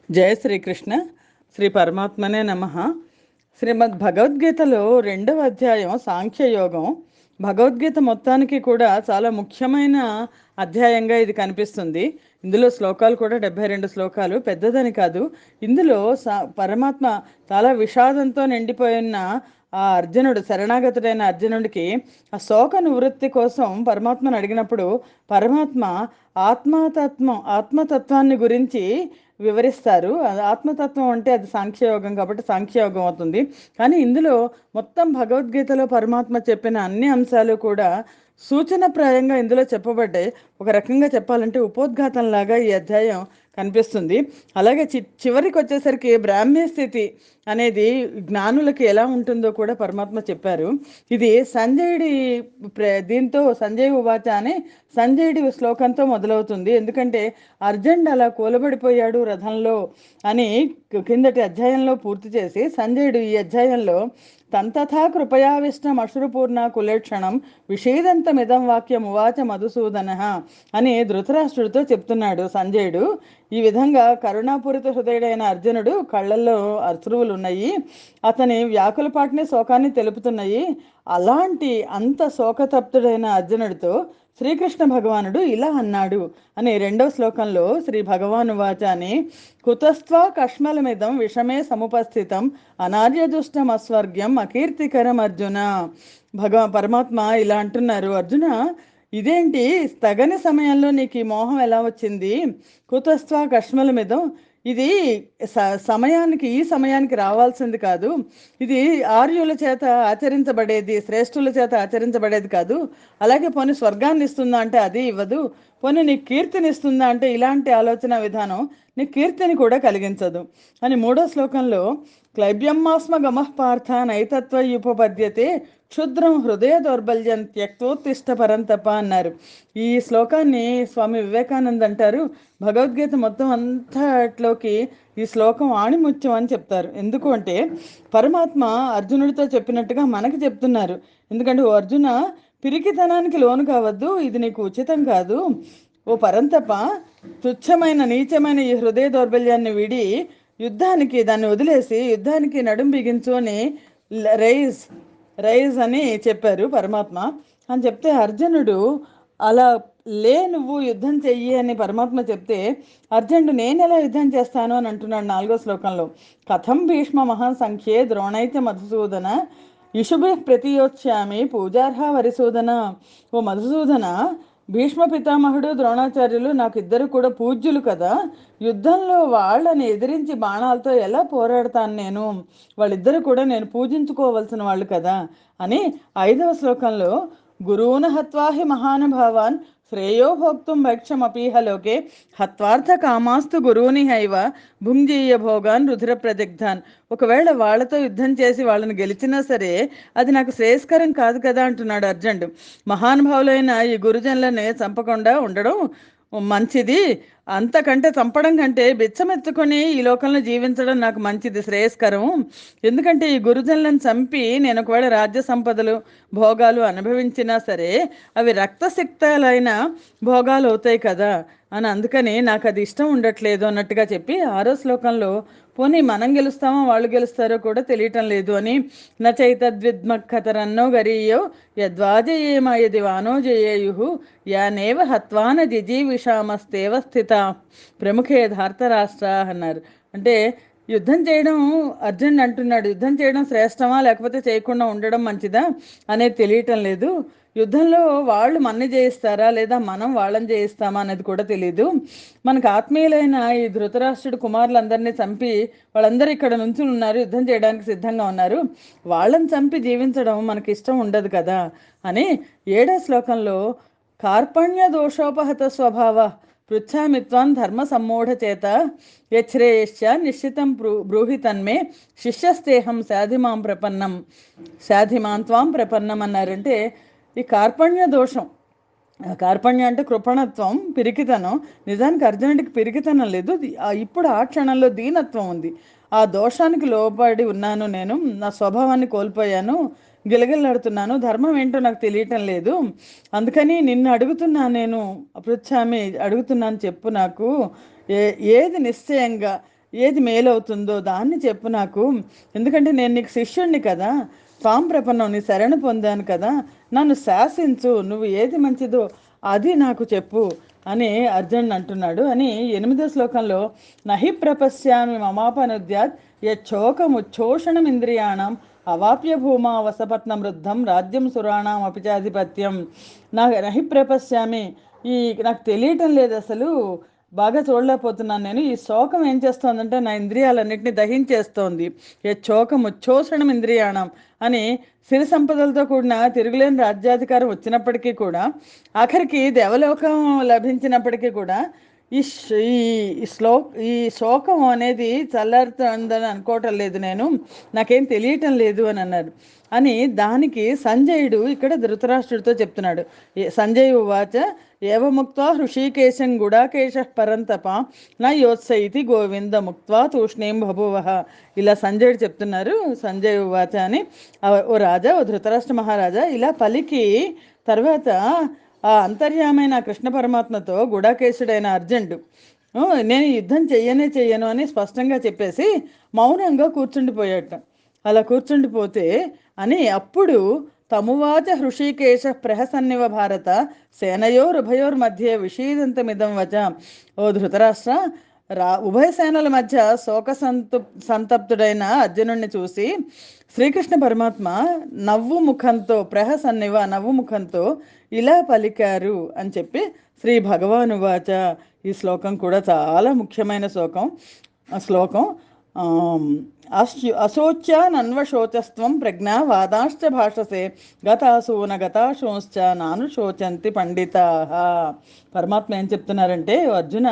జయ శ్రీకృష్ణ. శ్రీ పరమాత్మనే నమ. శ్రీమద్ భగవద్గీతలో 2వ అధ్యాయం సాంఖ్యయోగం. భగవద్గీత మొత్తానికి కూడా చాలా ముఖ్యమైన అధ్యాయంగా ఇది కనిపిస్తుంది. ఇందులో శ్లోకాలు కూడా 72 శ్లోకాలు, పెద్దదని కాదు. ఇందులో పరమాత్మ చాలా విషాదంతో నిండిపోయిన ఆ అర్జునుడు, శరణాగతుడైన అర్జునుడికి ఆ శోక నివృత్తి కోసం పరమాత్మను అడిగినప్పుడు పరమాత్మ ఆత్మతత్వాన్ని గురించి వివరిస్తారు. అది ఆత్మతత్వం అంటే అది సాంఖ్యయోగం కాబట్టి సాంఖ్యయోగం అవుతుంది. కానీ ఇందులో మొత్తం భగవద్గీతలో పరమాత్మ చెప్పిన అన్ని అంశాలు కూడా సూచనప్రాయంగా ఇందులో చెప్పబడ్డాయి. ఒక రకంగా చెప్పాలంటే ఉపోద్ఘాతంలాగా ఈ అధ్యాయం కనిపిస్తుంది. అలాగే చివరికి వచ్చేసరికి బ్రాహ్మ్య స్థితి అనేది జ్ఞానులకి ఎలా ఉంటుందో కూడా పరమాత్మ చెప్పారు. ఇది సంజయుడి దీంతో సంజయ్ ఉవాచ అని సంజయుడి శ్లోకంతో మొదలవుతుంది. ఎందుకంటే అర్జునుడు అలా కూలబడిపోయాడు రథంలో అని కిందటి అధ్యాయంలో పూర్తి చేసి సంజయుడు ఈ అధ్యాయంలో తంతథా కృపయావిష్టం అశ్రుపూర్ణ కులేక్షణం విషేదంతమిదం వాక్యం ఉవాచ మధుసూదన అని ధృతరాష్ట్రుడితో చెప్తున్నాడు సంజయుడు. ఈ విధంగా కరుణాపూరిత హృదయుడైన అర్జునుడు కళ్ళల్లో అశ్రువులు ఉన్నాయి, అతని వ్యాకులపాటిని శోకాన్ని తెలుపుతున్నాయి. అలాంటి అంత శోకతప్తుడైన అర్జునుడితో శ్రీకృష్ణ భగవానుడు ఇలా అన్నాడు అని 2వ శ్లోకంలో శ్రీ భగవాను వాచ అని కుతస్త్వా కష్మలమిదం విషమే సముపస్థితం అనార్యదుష్టం అస్వర్గ్యం అకీర్తికరం అర్జున. పరమాత్మ ఇలా అంటున్నారు, అర్జున ఇదేంటి తగని సమయంలో నీకు ఈ మోహం ఎలా వచ్చింది? కుతస్త్వా కష్మలమిదం, ఇది ఈ సమయానికి రావాల్సింది కాదు. ఇది ఆర్యుల చేత ఆచరించబడేది, శ్రేష్ఠుల చేత ఆచరించబడేది కాదు. అలాగే పోనీ స్వర్గాన్ని ఇస్తుందా అంటే అది ఇవ్వదు. పోనీ నీకు కీర్తిని ఇస్తుందా అంటే ఇలాంటి ఆలోచన విధానం నీకు కీర్తిని కూడా కలిగించదు అని 3వ శ్లోకంలో క్లైబ్యమ్మాస్మ గమః పార్థ నైతత్వయుపపద్యతే క్షుద్రం హృదయ దౌర్బల్యం త్యక్తోత్తిష్ట పరంతప అన్నారు. ఈ శ్లోకాన్ని స్వామి వివేకానంద్ అంటారు, భగవద్గీత మొత్తం అంతట్లోకి ఈ శ్లోకం ఆణిముత్యం అని చెప్తారు. ఎందుకు అంటే పరమాత్మ అర్జునుడితో చెప్పినట్టుగా మనకి చెప్తున్నారు. ఎందుకంటే ఓ అర్జున, పిరికితనానికి లోను కావద్దు, ఇది నీకు ఉచితం కాదు. ఓ పరంతప, తుచ్చమైన నీచమైన ఈ హృదయ దౌర్బల్యాన్ని విడి దాన్ని వదిలేసి యుద్ధానికి నడుం బిగించు అని రైజ్ రైజ్ అని చెప్పారు పరమాత్మ. అని చెప్తే అర్జునుడు అలా నువ్వు యుద్ధం చెయ్యి అని పరమాత్మ చెప్తే అర్జునుడు నేను ఎలా యుద్ధం చేస్తాను అని అంటున్నాడు 4వ శ్లోకంలో. కథం భీష్మ మహాసంఖ్యే ద్రోణైతే మధుసూదన ఇషుభి ప్రతియోత్స్యామి పూజార్హ వరిసూదన. ఓ మధుసూదన, భీష్మ పితామహుడు ద్రోణాచార్యులు నాకు ఇద్దరు కూడా పూజ్యులు కదా, యుద్ధంలో వాళ్ళని ఎదిరించి బాణాలతో ఎలా పోరాడతాను నేను? వాళ్ళిద్దరు కూడా నేను పూజించుకోవలసిన వాళ్ళు కదా అని 5వ శ్లోకంలో గురువున హత్వాహి మహానుభావాన్ శ్రేయో భోక్తుం భైక్షమపీహ లోకే హత్వార్థ కామాస్తు గురువుని హైవ భుంజీయ భోగాన్ రుధిర ప్రదిగ్ధాన్. ఒకవేళ వాళ్ళతో యుద్ధం చేసి వాళ్ళని గెలిచినా సరే అది నాకు శ్రేయస్కరం కాదు కదా అంటున్నాడు అర్జునుడు. మహానుభావులైన ఈ గురుజనులని చంపకుండా ఉండడం మంచిది, అంతకంటే చంపడం కంటే బిచ్చమెత్తుకొని ఈ లోకంలో జీవించడం నాకు మంచిది, శ్రేయస్కరం. ఎందుకంటే ఈ గురుజనులను చంపి నేను ఒకవేళ రాజ్య సంపదలు భోగాలు అనుభవించినా సరే అవి రక్తసిక్తాలైన భోగాలు అవుతాయి కదా అని, అందుకని నాకు అది ఇష్టం ఉండట్లేదు అన్నట్టుగా చెప్పి 6వ శ్లోకంలో పోనీ మనం గెలుస్తామో వాళ్ళు గెలుస్తారో కూడా తెలియటం లేదు అని నచైతద్విద్మక్కతరన్నో గరీయో యద్వాజయేమయది వానో జయేయు యానేవ హత్వాన జిజీవిషామస్తేవ స్థిత ప్రముఖే ధార్తరాష్ట్ర అన్నారు. అంటే యుద్ధం చేయడం, అర్జునుడు అంటున్నాడు, యుద్ధం చేయడం శ్రేష్టమా లేకపోతే చేయకుండా ఉండడం మంచిదా అనేది తెలియటం లేదు. యుద్ధంలో వాళ్ళు మనని జయిస్తారా లేదా మనం వాళ్ళని జయిస్తామా అనేది కూడా తెలియదు. మనకు ఆత్మీయులైన ఈ ధృతరాష్ట్రుడు కుమారులందరినీ చంపి వాళ్ళందరూ ఇక్కడ నుంచి ఉన్నారు, యుద్ధం చేయడానికి సిద్ధంగా ఉన్నారు, వాళ్ళని చంపి జీవించడం మనకి ఇష్టం ఉండదు కదా అని 7వ శ్లోకంలో కార్పణ్య దోషోపహత స్వభావ పృచ్ఛామిత్వాన్ ధర్మ సమ్మూఢ చేత యశ్రేయశ్చ నిశ్చితం బ్రూహి తన్మే శిష్యస్తేహం శాధిమాం త్వాం ప్రపన్నం అన్నారంటే ఈ కార్పణ్య దోషం, కార్పణ్య అంటే కృపణత్వం, పిరికితనం. నిజానికి అర్జునుడికి పిరికితనం లేదు, ఇప్పుడు ఆ క్షణంలో దీనత్వం ఉంది. ఆ దోషానికి లోబడి ఉన్నాను, నేను నా స్వభావాన్ని కోల్పోయాను, గిలగిలాడుతున్నాను, ధర్మం ఏంటో నాకు తెలియటం లేదు. అందుకని నిన్ను అడుగుతున్నాను, నేను అపృచ్ఛామి అడుగుతున్నాను, చెప్పు నాకు ఏది నిశ్చయంగా ఏది మేలవుతుందో దాన్ని చెప్పు నాకు. ఎందుకంటే నేను నీకు శిష్యుణ్ణి కదా, త్వాం ప్రపన్నం, నీ శరణు పొందాను కదా, నన్ను శాసించు, నువ్వు ఏది మంచిదో అది నాకు చెప్పు అని అర్జున్ అంటున్నాడు అని 8వ శ్లోకంలో, నహి ప్రపశ్యామి మమాపనుద్యాత్ యచ్చోకముచ్చోషణం ఇంద్రియాణం అవాప్య భూమా వసపత్న వృద్ధం రాజ్యం సురాణం అపిచాధిపత్యం. నహి ప్రపశ్యామి, ఈ నాకు తెలియటం లేదు అసలు, బాగా చూడలేకపోతున్నాను నేను. ఈ శోకం ఏం చేస్తోందంటే నా ఇంద్రియాలన్నింటినీ దహించేస్తోంది. ఏ శోకం ఉచ్ఛోషణం ఇంద్రియాణం అని సిరి సంపదలతో కూడిన తిరుగులేని రాజ్యాధికారం వచ్చినప్పటికీ కూడా, ఆఖరికి దేవలోకం లభించినప్పటికీ కూడా ఈ శ్- ఈ ఈ శ్లో ఈ శోకం అనేది చల్లారుతుందని అనుకోవటం లేదు నేను, నాకేం తెలియటం లేదు అని అన్నారు. అని దానికి సంజయుడు ఇక్కడ ధృతరాష్ట్రుడితో చెప్తున్నాడు. సంజయ్ ఉవాచ ఏవముక్త్వా హృషీకేశం గుడాకేశ పరంతప నా యోత్సయితి గోవింద ముక్త్వా తూష్ణీం బభువః. ఇలా సంజయుడు చెప్తున్నారు. సంజయ్ ఉవాచ అని, ఓ రాజా, ఓ ధృతరాష్ట్ర మహారాజా, ఇలా పలికి తర్వాత ఆ అంతర్యామైన కృష్ణ పరమాత్మతో గుడాకేశుడైన అర్జునుడు, నేను యుద్ధం చెయ్యను అని స్పష్టంగా చెప్పేసి మౌనంగా కూర్చుండిపోయాట. అలా కూర్చుండిపోతే అని అప్పుడు తమువాచ హృషీకేశ ప్రహసన్నివ భారత సేనయోరుభయోర్ మధ్య విషీదంతమిదం వచ. ఓ ధృతరాష్ట్ర, ఉభయ సేనల మధ్య శోక సంతప్తుడైన అర్జునుడిని చూసి శ్రీకృష్ణ పరమాత్మ నవ్వు ముఖంతో, ప్రహసన్నివ నవ్వు ముఖంతో ఇలా పలికారు అని చెప్పి శ్రీ భగవాను వాచ. ఈ శ్లోకం కూడా చాలా ముఖ్యమైన శ్లోకం. అశోచ్యానన్వశోచస్త్వం ప్రజ్ఞా వాదాశ్చ భాషసే గతాసూన గతాశోశ్చ నాను శోచంతి పండితాః. పరమాత్మ ఏం చెప్తున్నారంటే, అర్జున,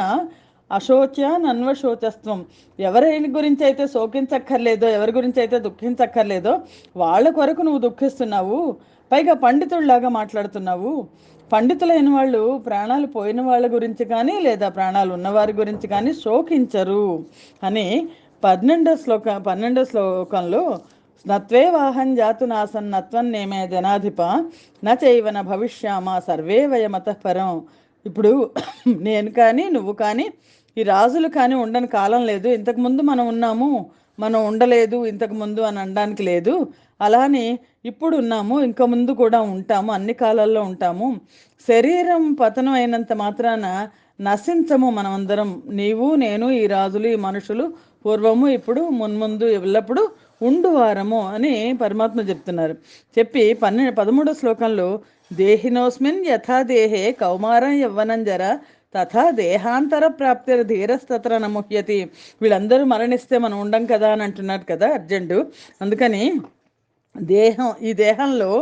అశోచ్యానన్వశోచస్త్వం, ఎవరి గురించి అయితే శోకించక్కర్లేదో, ఎవరి గురించి అయితే దుఃఖించక్కర్లేదో వాళ్ళ కొరకు నువ్వు దుఃఖిస్తున్నావు, పైగా పండితుల్లాగా మాట్లాడుతున్నావు. పండితులైన వాళ్ళు ప్రాణాలు పోయిన వాళ్ళ గురించి కానీ లేదా ప్రాణాలు ఉన్నవారి గురించి కానీ శోకించరు అని 12వ శ్లోకంలో, నత్వే వాహం జాతు నాసన్ నత్వం నేమే జనాధిప నచైవన భవిష్యామ సర్వే వయమతః పరం. ఇప్పుడు నేను కానీ నువ్వు కానీ ఈ రాజులు కానీ ఉండని కాలం లేదు. ఇంతకుముందు మనం ఉన్నాము, మనం ఉండలేదు ఇంతకుముందు అని అనడానికి లేదు. అలానే ఇప్పుడు ఉన్నాము, ఇంకా ముందు కూడా ఉంటాము, అన్ని కాలాల్లో ఉంటాము. శరీరం పతనం అయినంత మాత్రాన నశించము మనమందరం, నీవు నేను ఈ రాజులు ఈ మనుషులు, పూర్వము ఇప్పుడు మున్ముందు ఎల్లప్పుడూ ఉండువారము అని పరమాత్మ చెప్తున్నారు. చెప్పి 13వ శ్లోకంలో, దేహినోస్మిన్ యథా దేహే కౌమారం యవ్వనం జర తథా దేహాంతర ప్రాప్తిర ధీరస్తత్ర నముహ్యతి. వీళ్ళందరూ మరణిస్తే మనం ఉండం కదా అని అంటున్నారు కదా అర్జునుడు. అందుకని ఈ దేహంలో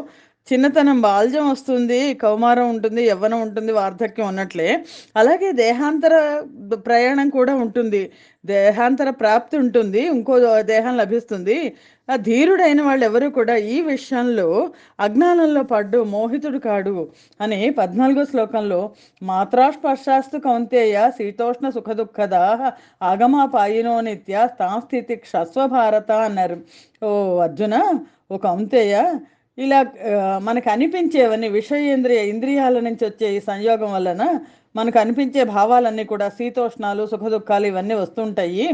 చిన్నతనం, బాల్యం వస్తుంది, కౌమారం ఉంటుంది, యవ్వనం ఉంటుంది, వార్ధక్యం ఉన్నట్లే అలాగే దేహాంతర ప్రయాణం కూడా ఉంటుంది, దేహాంతర ప్రాప్తి ఉంటుంది, ఇంకో దేహం లభిస్తుంది. ఆ ధీరుడైన వాళ్ళు ఎవరు కూడా ఈ విషయంలో అజ్ఞానంలో పడ్డు మోహితుడు కాడు అని 14వ శ్లోకంలో, మాత్రాస్పర్శాస్తు కౌంతేయ శీతోష్ణ సుఖదుఃఖదా ఆగమాపాయినో నిత్య స్థితి క్షస్వ భారత అన్నారు. ఓ అర్జున, ఒక కౌంతేయ, ఇలా మనకు అనిపించేవన్నీ ఇంద్రియాల నుంచి వచ్చే ఈ సంయోగం వలన మనకు అనిపించే భావాలన్నీ కూడా శీతోష్ణాలు సుఖదుఖాలు ఇవన్నీ వస్తుంటాయి.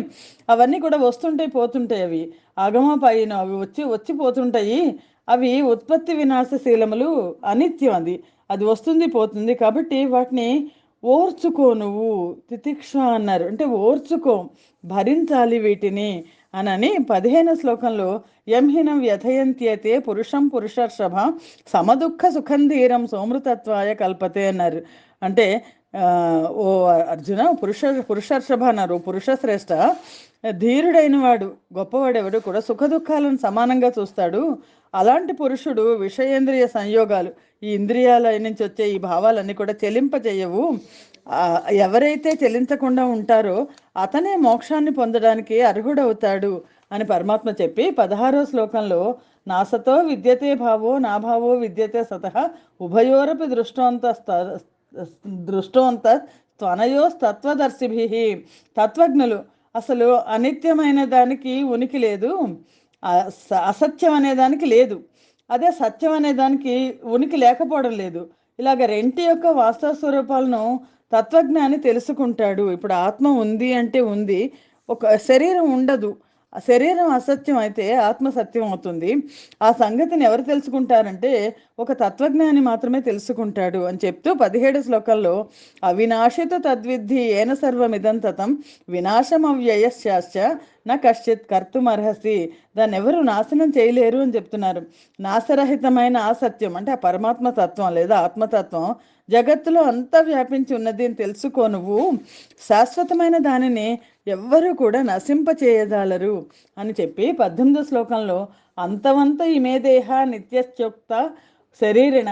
అవన్నీ కూడా వస్తుంటాయి, పోతుంటాయి. అవి ఆగమపైన అవి వచ్చిపోతుంటాయి. అవి ఉత్పత్తి వినాశశీలములు, అనిత్యం. అది వస్తుంది పోతుంది. కాబట్టి వాటిని ఓర్చుకో, నువ్వు తితిక్ష అన్నారు, అంటే ఓర్చుకో, భరించాలి వీటిని అనని 15వ శ్లోకంలో, ఎంహినం వ్యథయంత్యతే పురుషం పురుషర్షభ సమదుఃఖ సుఖంధీరం సోమృతత్వాయ కల్పతే అన్నారు. అంటే ఓ అర్జున, పురుషర్షభ అన్నారు, పురుషశ్రేష్ఠ, ధీరుడైన వాడు, గొప్పవాడు ఎవడు కూడా సుఖదుఖాలను సమానంగా చూస్తాడు. అలాంటి పురుషుడు విషయేంద్రియ సంయోగాలు, ఈ ఇంద్రియాల నుంచి వచ్చే ఈ భావాలన్నీ కూడా చెలింపజేయవు. ఎవరైతే చెలించకుండా ఉంటారో అతనే మోక్షాన్ని పొందడానికి అర్హుడవుతాడు అని పరమాత్మ చెప్పి 16వ శ్లోకంలో, నాసతో విద్యతే భావో నా భావో విద్యతే సతః ఉభయోరపి దృష్టోంత త్వనయోస్తత్వదర్శిభిః. తత్వజ్ఞులు, అసలు అనిత్యమైన దానికి ఉనికి లేదు, అసత్యం అనే దానికి లేదు, అదే సత్యం అనే దానికి ఉనికి లేకపోవడం లేదు. ఇలాగ రెంటి యొక్క వాస్తవ స్వరూపాలను తత్వజ్ఞాని తెలుసుకుంటాడు. ఇప్పుడు ఆత్మ ఉంది అంటే ఉంది, ఒక శరీరం ఉండదు. ఆ శరీరం అసత్యం అయితే ఆత్మ సత్యం అవుతుంది. ఆ సంగతిని ఎవరు తెలుసుకుంటారంటే ఒక తత్వజ్ఞాని మాత్రమే తెలుసుకుంటాడు అని చెప్తూ 17 శ్లోకంలో అవినాశితు తద్విద్ధి ఏన సర్వమిదం తతం వినాశమవ్యయశ్చాశ్చ నా కశ్చిత్ కర్తుమర్హసి. దాన్ని ఎవరు నాశనం చేయలేరు అని చెప్తున్నారు. నాశరహితమైన ఆ సత్యం అంటే ఆ పరమాత్మ తత్వం లేదా ఆత్మతత్వం జగత్తులో అంతా వ్యాపించి ఉన్నది అని తెలుసుకో నువ్వు. శాశ్వతమైన దానిని ఎవ్వరూ కూడా నశింపచేయజాలరు అని చెప్పి 18 శ్లోకంలో అంతవంత ఇమే దేహ నిత్యత్యుక్త శరీరిణ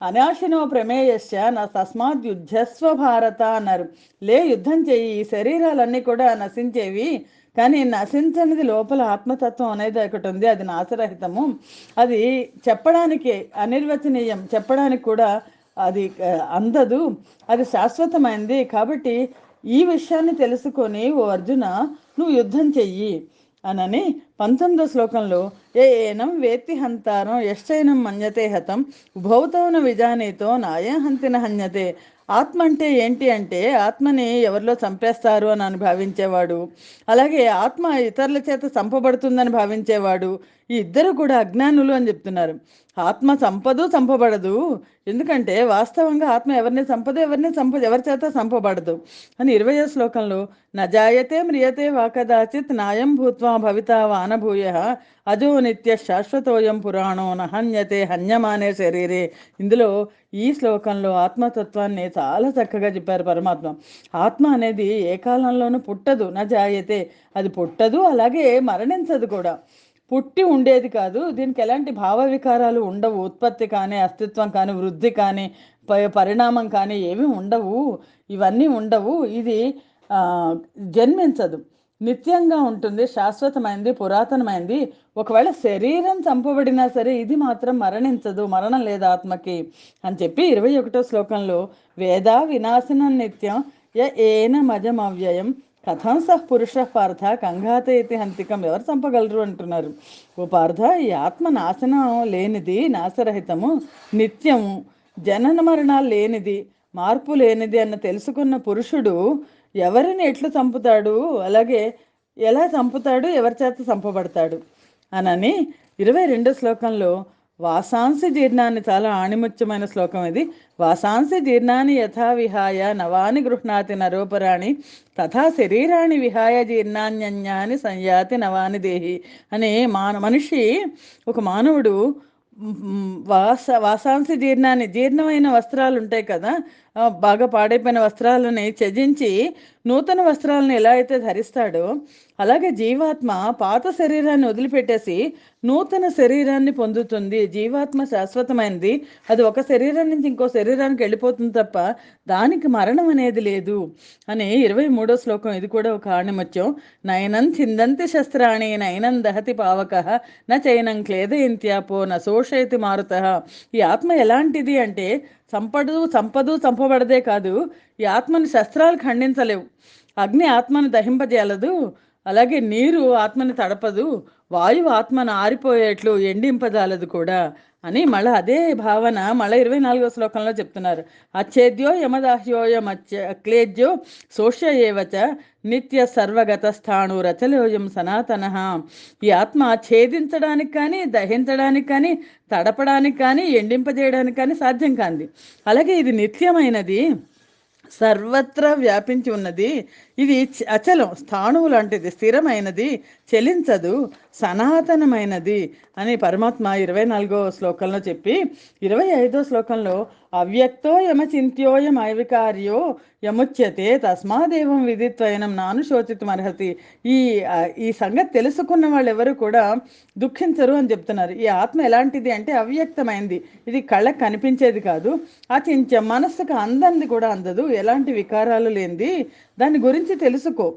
అనాశినో ప్రమేయశ్చ నా తస్మాత్ యుద్ధస్వ భారత అన్నారు. యుద్ధం చెయ్యి, ఈ శరీరాలన్నీ కూడా నశించేవి, కానీ నశించనిది లోపల ఆత్మతత్వం అనేది ఒకటి ఉంది, అది నాశరహితము, అది చెప్పడానికి అనిర్వచనీయం, చెప్పడానికి కూడా అది అందదు, అది శాశ్వతమైంది. కాబట్టి ఈ విషయాన్ని తెలుసుకొని ఓ అర్జున నువ్వు యుద్ధం చెయ్యి అనని 19 శ్లోకంలో ఏనం వేత్తి హంతారం యశ్చైనం మన్యతే హతం ఉభౌతౌన విజానీతో నాయం హంతిన హన్యతే. ఆత్మ అంటే ఏంటి అంటే ఆత్మని ఎవరిలో చంపేస్తారు అని భావించేవాడు, అలాగే ఆత్మ ఇతరుల చేత చంపబడుతుందని భావించేవాడు, ఈ ఇద్దరు కూడా అజ్ఞానులు అని చెప్తున్నారు. ఆత్మ చంపదు, చంపబడదు. ఎందుకంటే వాస్తవంగా ఆత్మ ఎవరిని చంపదు, ఎవరి చేత చంపబడదు అని 20వ శ్లోకంలో నజాయతే మ్రియతే వాకదాచిత్ నాయం భూత్వా భవితా వానభూయ అజో నిత్య శాశ్వతోయం పురాణో నహన్యతే హన్యమానే శరీరే. ఇందులో ఈ శ్లోకంలో ఆత్మతత్వాన్ని చాలా చక్కగా చెప్పారు పరమాత్మ. ఆత్మ అనేది ఏ కాలంలోనూ పుట్టదు, నజాయతే, అది పుట్టదు, అలాగే మరణించదు కూడా. పుట్టి ఉండేది కాదు, దీనికి ఎలాంటి భావ వికారాలు ఉండవు, ఉత్పత్తి కానీ అస్తిత్వం కానీ వృద్ధి కానీ పరిణామం కానీ ఏమీ ఉండవు, ఇవన్నీ ఉండవు. ఇది జన్మించదు, నిత్యంగా ఉంటుంది, శాశ్వతమైంది, పురాతనమైంది. ఒకవేళ శరీరం చంపబడినా సరే ఇది మాత్రం మరణించదు, మరణం లేదు ఆత్మకి అని చెప్పి 21వ శ్లోకంలో వేదా వినాశనం నిత్యం ఏన మజమవ్యయం కథం సహ పురుష పార్థ కంఘాత ఇది హంతికం. ఎవరు చంపగలరు అంటున్నారు. ఓ పార్థ, ఈ ఆత్మ నాశనం లేనిది, నాశరహితము, నిత్యము, జనన మరణాలు లేనిది, మార్పు లేనిది అన్న తెలుసుకున్న పురుషుడు ఎవరిని ఎట్లు చంపుతాడు, అలాగే ఎలా చంపుతాడు, ఎవరి చేత చంపబడతాడు అనని 22 శ్లోకంలో వాసాంసి జీర్ణాన్ని, చాలా ఆణిముత్యమైన శ్లోకం ఇది. వాసాంసి జీర్ణాన్ని యథా విహాయ నవాని గృహ్ణాతి నరోపరాణి తథా శరీరాన్ని విహాయ జీర్ణాన్యన్యాని సంయాతి నవాని దేహి అని మనిషి, ఒక మానవుడు వాసాంసి జీర్ణాన్ని, జీర్ణమైన వస్త్రాలు ఉంటాయి కదా, బాగా పాడైపోయిన వస్త్రాలని త్యజించి నూతన వస్త్రాలను ఎలా అయితే ధరిస్తాడో అలాగే జీవాత్మ పాత శరీరాన్ని వదిలిపెట్టేసి నూతన శరీరాన్ని పొందుతుంది. జీవాత్మ శాశ్వతమైనది, అది ఒక శరీరం నుంచి ఇంకో శరీరానికి వెళ్ళిపోతుంది తప్ప దానికి మరణం అనేది లేదు అని 23వ శ్లోకం. ఇది కూడా ఒక ఆణిముత్యం. నయనం చిందంతి శస్త్రాణి నయనం దహతి పావక న చైనం క్లేదయంత్యాపో న శోషయతి మారుత. ఈ ఆత్మ ఎలాంటిది అంటే చంపదు, చంపబడదే కాదు, ఈ ఆత్మని శస్త్రాలు ఖండించలేవు, అగ్ని ఆత్మను దహింపజేయలదు, అలాగే నీరు ఆత్మని తడపదు, వాయువు ఆత్మను ఆరిపోయేట్లు ఎండింపజాలదు కూడా అని మళ్ళీ అదే భావన మళ్ళీ 24వ శ్లోకంలో చెప్తున్నారు. అచ్ఛేద్యో యమదాహ్యోయం అక్లేద్యో శోష్య ఏవచ నిత్య సర్వగత స్థాణు రచలోయం సనాతన. ఈ ఆత్మ ఛేదించడానికి కానీ, దహించడానికి కానీ, తడపడానికి కానీ, ఎండింపజేయడానికి కానీ సాధ్యం కాంది. అలాగే ఇది నిత్యమైనది, సర్వత్రా వ్యాపించి ఉన్నది, ఇది అచలం, స్థాణువు లాంటిది, స్థిరమైనది, చలించదు, సనాతనమైనది అని పరమాత్మ 24వ శ్లోకంలో చెప్పి 25వ శ్లోకంలో అవ్యక్తో యమచింత్యోయం అవికార్యో యముచ్యతే తస్మాదేవం విదిత్వయనం నాను శోచితుమర్హతి. ఈ సంగతి తెలుసుకున్న వాళ్ళు ఎవరు కూడా దుఃఖించరు అని చెప్తున్నారు. ఈ ఆత్మ ఎలాంటిది అంటే అవ్యక్తమైంది, ఇది కళ్ళకు కనిపించేది కాదు, అచింత్యం, మనస్సుకు అందంది కూడా అందదు, ఎలాంటి వికారాలు లేనిది, దాని గురించి తెలుసుకో.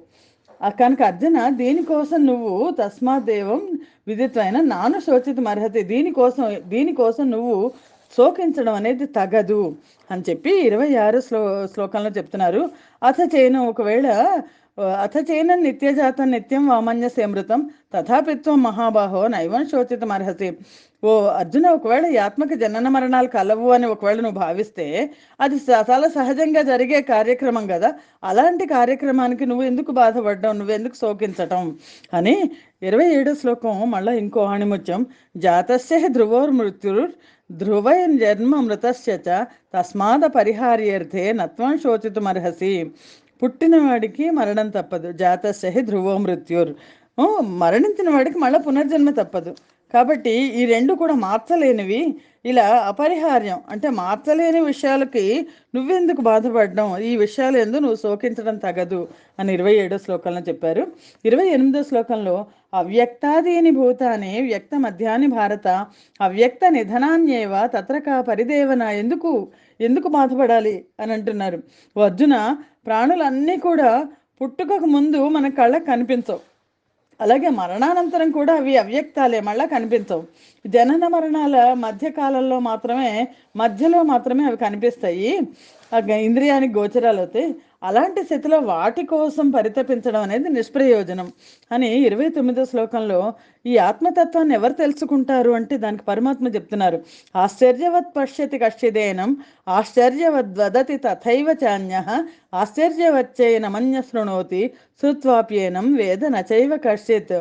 కనుక అర్జున, దీనికోసం నువ్వు తస్మాదేవం విదిత్వైన నాను శోచితం అర్హతి, దీనికోసం నువ్వు శోకించడం అనేది తగదు అని చెప్పి 26వ శ్లోకంలో చెప్తున్నారు. అథ చేయను, ఒకవేళ అథ చైనం నిత్యజాతం నిత్యం వామన్యసేమృతం తథాపిత్వం మహాబాహో నైవం శోచితమర్హసి. ఓ అర్జున, ఒకవేళ ఈ ఆత్మకి జనన మరణాలు కలవు అని ఒకవేళ నువ్వు భావిస్తే అది చాలా సహజంగా జరిగే కార్యక్రమం కదా. అలాంటి కార్యక్రమానికి నువ్వు ఎందుకు బాధపడ్డావు, నువ్వెందుకు శోకించటం అని 27 శ్లోకం మళ్ళీ ఇంకో ఆణిముత్యం. జాతస్య హి ధ్రువోర్మృత్యుర్ ధ్రువైర్ జన్మ మృతస్య చ తస్మాద పరిహార్యర్థే నత్వం శోచితుమర్హసి. పుట్టినవాడికి మరణం తప్పదు. జాతస్య హి ధ్రువో మృత్యుర్, మరణించిన వాడికి మళ్ళీ పునర్జన్మ తప్పదు. కాబట్టి ఈ రెండు కూడా మార్చలేనివి. ఇలా అపరిహార్యం అంటే మార్చలేని విషయాలకి నువ్వెందుకు బాధపడడం, ఈ విషయాలు ఎందుకు నువ్వు శోకించడం తగదు అని 27 శ్లోకంలో చెప్పారు. 28 శ్లోకంలో అవ్యక్తాదీని భూతాని వ్యక్త మధ్యాని భారత అవ్యక్త నిధనాన్యేవ తత్రకా పరిదేవన. ఎందుకు ఎందుకు బాధపడాలి అని అంటున్నారు. ఓ అర్జున, ప్రాణులన్నీ కూడా పుట్టుకకు ముందు మన కళ్ళకు కనిపించవు, అలాగే మరణానంతరం కూడా అవి అవ్యక్తాలే, మళ్ళా కనిపించవు. జనన మరణాల మధ్యలో మాత్రమే అవి కనిపిస్తాయి, ఇంద్రియానికి గోచరాలు అవుతాయి. అలాంటి స్థితిలో వాటి కోసం పరితపించడం అనేది నిష్ప్రయోజనం అని 29 శ్లోకంలో ఈ ఆత్మతత్వాన్ని ఎవరు తెలుసుకుంటారు అంటే దానికి పరమాత్మ చెప్తున్నారు. ఆశ్చర్యవత్ పశ్యతి కశ్చిదేనం ఆశ్చర్యవద్ వదతి తథైవ చాన్యః ఆశ్చర్యవచ్చైన మన్య శృణోతి శ్రుత్వాప్యేనం వేద నచైవ కశ్చిత్.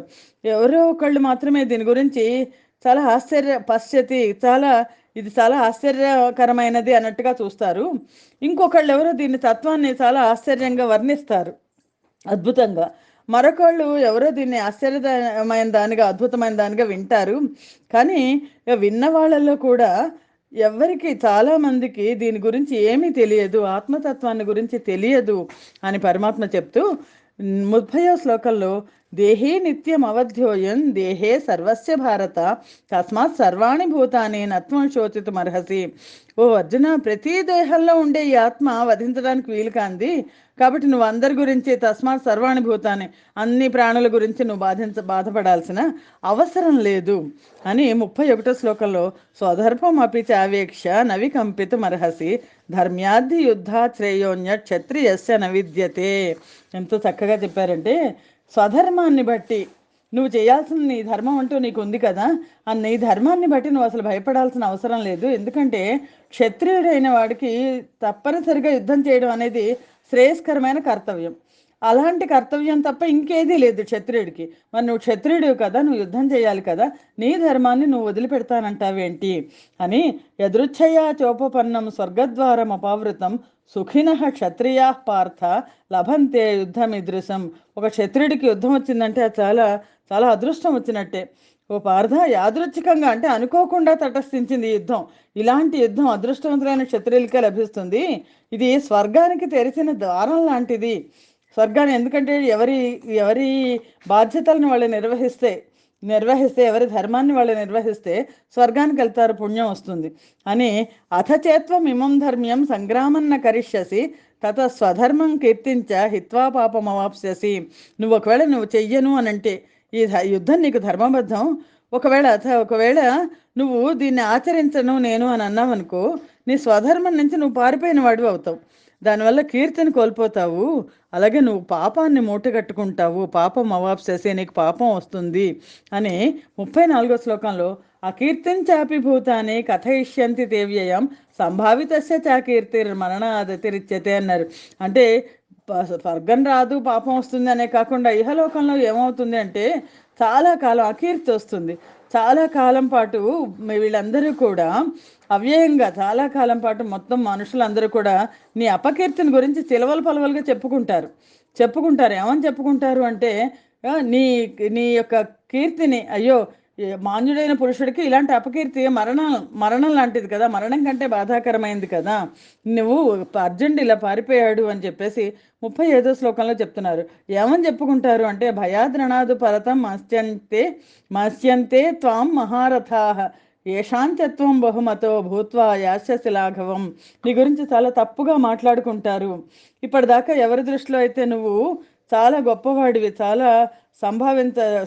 ఎవరో ఒకళ్ళు మాత్రమే దీని గురించి చాలా పశ్యతి, ఇది చాలా ఆశ్చర్యకరమైనది అన్నట్టుగా చూస్తారు. ఇంకొకళ్ళు ఎవరో దీని తత్వాన్ని చాలా ఆశ్చర్యంగా వర్ణిస్తారు, అద్భుతంగా. మరొకళ్ళు ఎవరో దీన్ని ఆశ్చర్యమైన దానిగా, అద్భుతమైన దానిగా వింటారు. కానీ విన్న వాళ్ళల్లో కూడా ఎవరికి, చాలా మందికి దీని గురించి ఏమీ తెలియదు, ఆత్మతత్వాన్ని గురించి తెలియదు అని పరమాత్మ చెప్తూ 30వ శ్లోకంలో దేహే నిత్యం అవధ్యోయం దేహే సర్వస్య భారత తస్మాత్ సర్వాణి భూతాని నత్వం శోచితుమర్హసి. ఓ అర్జున, ప్రతి దేహంలో ఉండే ఈ ఆత్మ వధించడానికి వీలు కాంది, కాబట్టి నువ్వు అందరి గురించి తస్మాత్ సర్వాణి భూతాన్ని, అన్ని ప్రాణుల గురించి నువ్వు బాధపడాల్సిన అవసరం లేదు అని 31వ శ్లోకంలో స్వధర్మం అపి చావేక్ష నవికంపితుమర్హసి ధర్మ్యాద్ధి యుద్ధా శ్రేయోన్య క్షత్రియస్య నవిద్యతే. ఎంతో చక్కగా చెప్పారంటే, స్వధర్మాన్ని బట్టి నువ్వు చేయాల్సిన నీ ధర్మం అంటూ నీకు ఉంది కదా, ఆ నీ ధర్మాన్ని బట్టి నువ్వు అసలు భయపడాల్సిన అవసరం లేదు. ఎందుకంటే క్షత్రియుడైన వాడికి తప్పనిసరిగా యుద్ధం చేయడం అనేది శ్రేయస్కరమైన కర్తవ్యం. అలాంటి కర్తవ్యం తప్ప ఇంకేదీ లేదు క్షత్రియుడికి. మరి నువ్వు క్షత్రియుడు కదా, నువ్వు యుద్ధం చేయాలి కదా, నీ ధర్మాన్ని నువ్వు వదిలిపెడతానంటావేంటి అని. యదృచ్ఛయా చోపపన్నం స్వర్గద్వారం అపావృతం సుఖినః క్షత్రియా పార్థ లభంతే యుద్ధమిదృశం. ఒక క్షత్రియుడికి యుద్ధం వచ్చిందంటే అది చాలా చాలా అదృష్టం వచ్చినట్టే. ఓ పార్థ, యాదృచ్ఛికంగా అంటే అనుకోకుండా తటస్థించింది ఈ యుద్ధం. ఇలాంటి యుద్ధం అదృష్టవంతులైన క్షత్రియులకే లభిస్తుంది. ఇది స్వర్గానికి తెరిచిన ద్వారం లాంటిది. స్వర్గాన్ని, ఎందుకంటే ఎవరి బాధ్యతలను వాళ్ళు నిర్వహిస్తే, ఎవరి ధర్మాన్ని వాళ్ళు నిర్వహిస్తే స్వర్గానికి వెళ్తారు, పుణ్యం వస్తుంది అని. అథచేత్వం ఇమం ధర్మ్యం సంగ్రామన్న కరిష్యసి తత స్వధర్మం కీర్తించ హిత్వా పాపమవాప్స్యసి. నువ్వు చెయ్యను అని అంటే, ఈ యుద్ధం నీకు ధర్మబద్ధం, ఒకవేళ నువ్వు దీన్ని ఆచరించను నేను అని అన్నావనుకో, నీ స్వధర్మం నుంచి నువ్వు పారిపోయిన వాడివి అవుతావు. దానివల్ల కీర్తిని కోల్పోతావు, అలాగే నువ్వు పాపాన్ని మూటగట్టుకుంటావు, పాపం అవాప్సేసి, నీకు పాపం వస్తుంది అని 34వ శ్లోకంలో అకీర్తించాపి భూతాన్ని కథయిష్యంతి తేవ్యయం సంభావితస్య చా కీర్తిర్ మరణాదతిరిచ్యతే అన్నారు. అంటే స్వర్గం రాదు, పాపం వస్తుంది అనే కాకుండా ఇహలోకంలో ఏమవుతుంది అంటే చాలా కాలం అకీర్తి వస్తుంది. చాలా కాలం పాటు వీళ్ళందరూ కూడా అవ్యయంగా, చాలా కాలం పాటు మొత్తం మనుషులందరూ కూడా నీ అపకీర్తిని గురించి చిలవలు పలవలుగా చెప్పుకుంటారు. ఏమని చెప్పుకుంటారు అంటే, నీ నీ యొక్క కీర్తిని, అయ్యో మాన్యుడైన పురుషుడికి ఇలాంటి అపకీర్తి మరణం లాంటిది కదా, మరణం కంటే బాధాకరమైంది కదా, నువ్వు అర్జునుడు ఇలా పారిపోయాడు అని చెప్పేసి 35వ శ్లోకంలో చెప్తున్నారు. ఏమని చెప్పుకుంటారు అంటే, భయాద్రణాదు పరతం మత్స్యంతే త్వాం మహారథాః ఏషాంచత్వం బహుమతో భూత్వా యాస్యసి లాఘవం. నీ గురించి చాలా తప్పుగా మాట్లాడుకుంటారు. ఇప్పటిదాకా ఎవరి దృష్టిలో అయితే నువ్వు చాలా గొప్పవాడివి, చాలా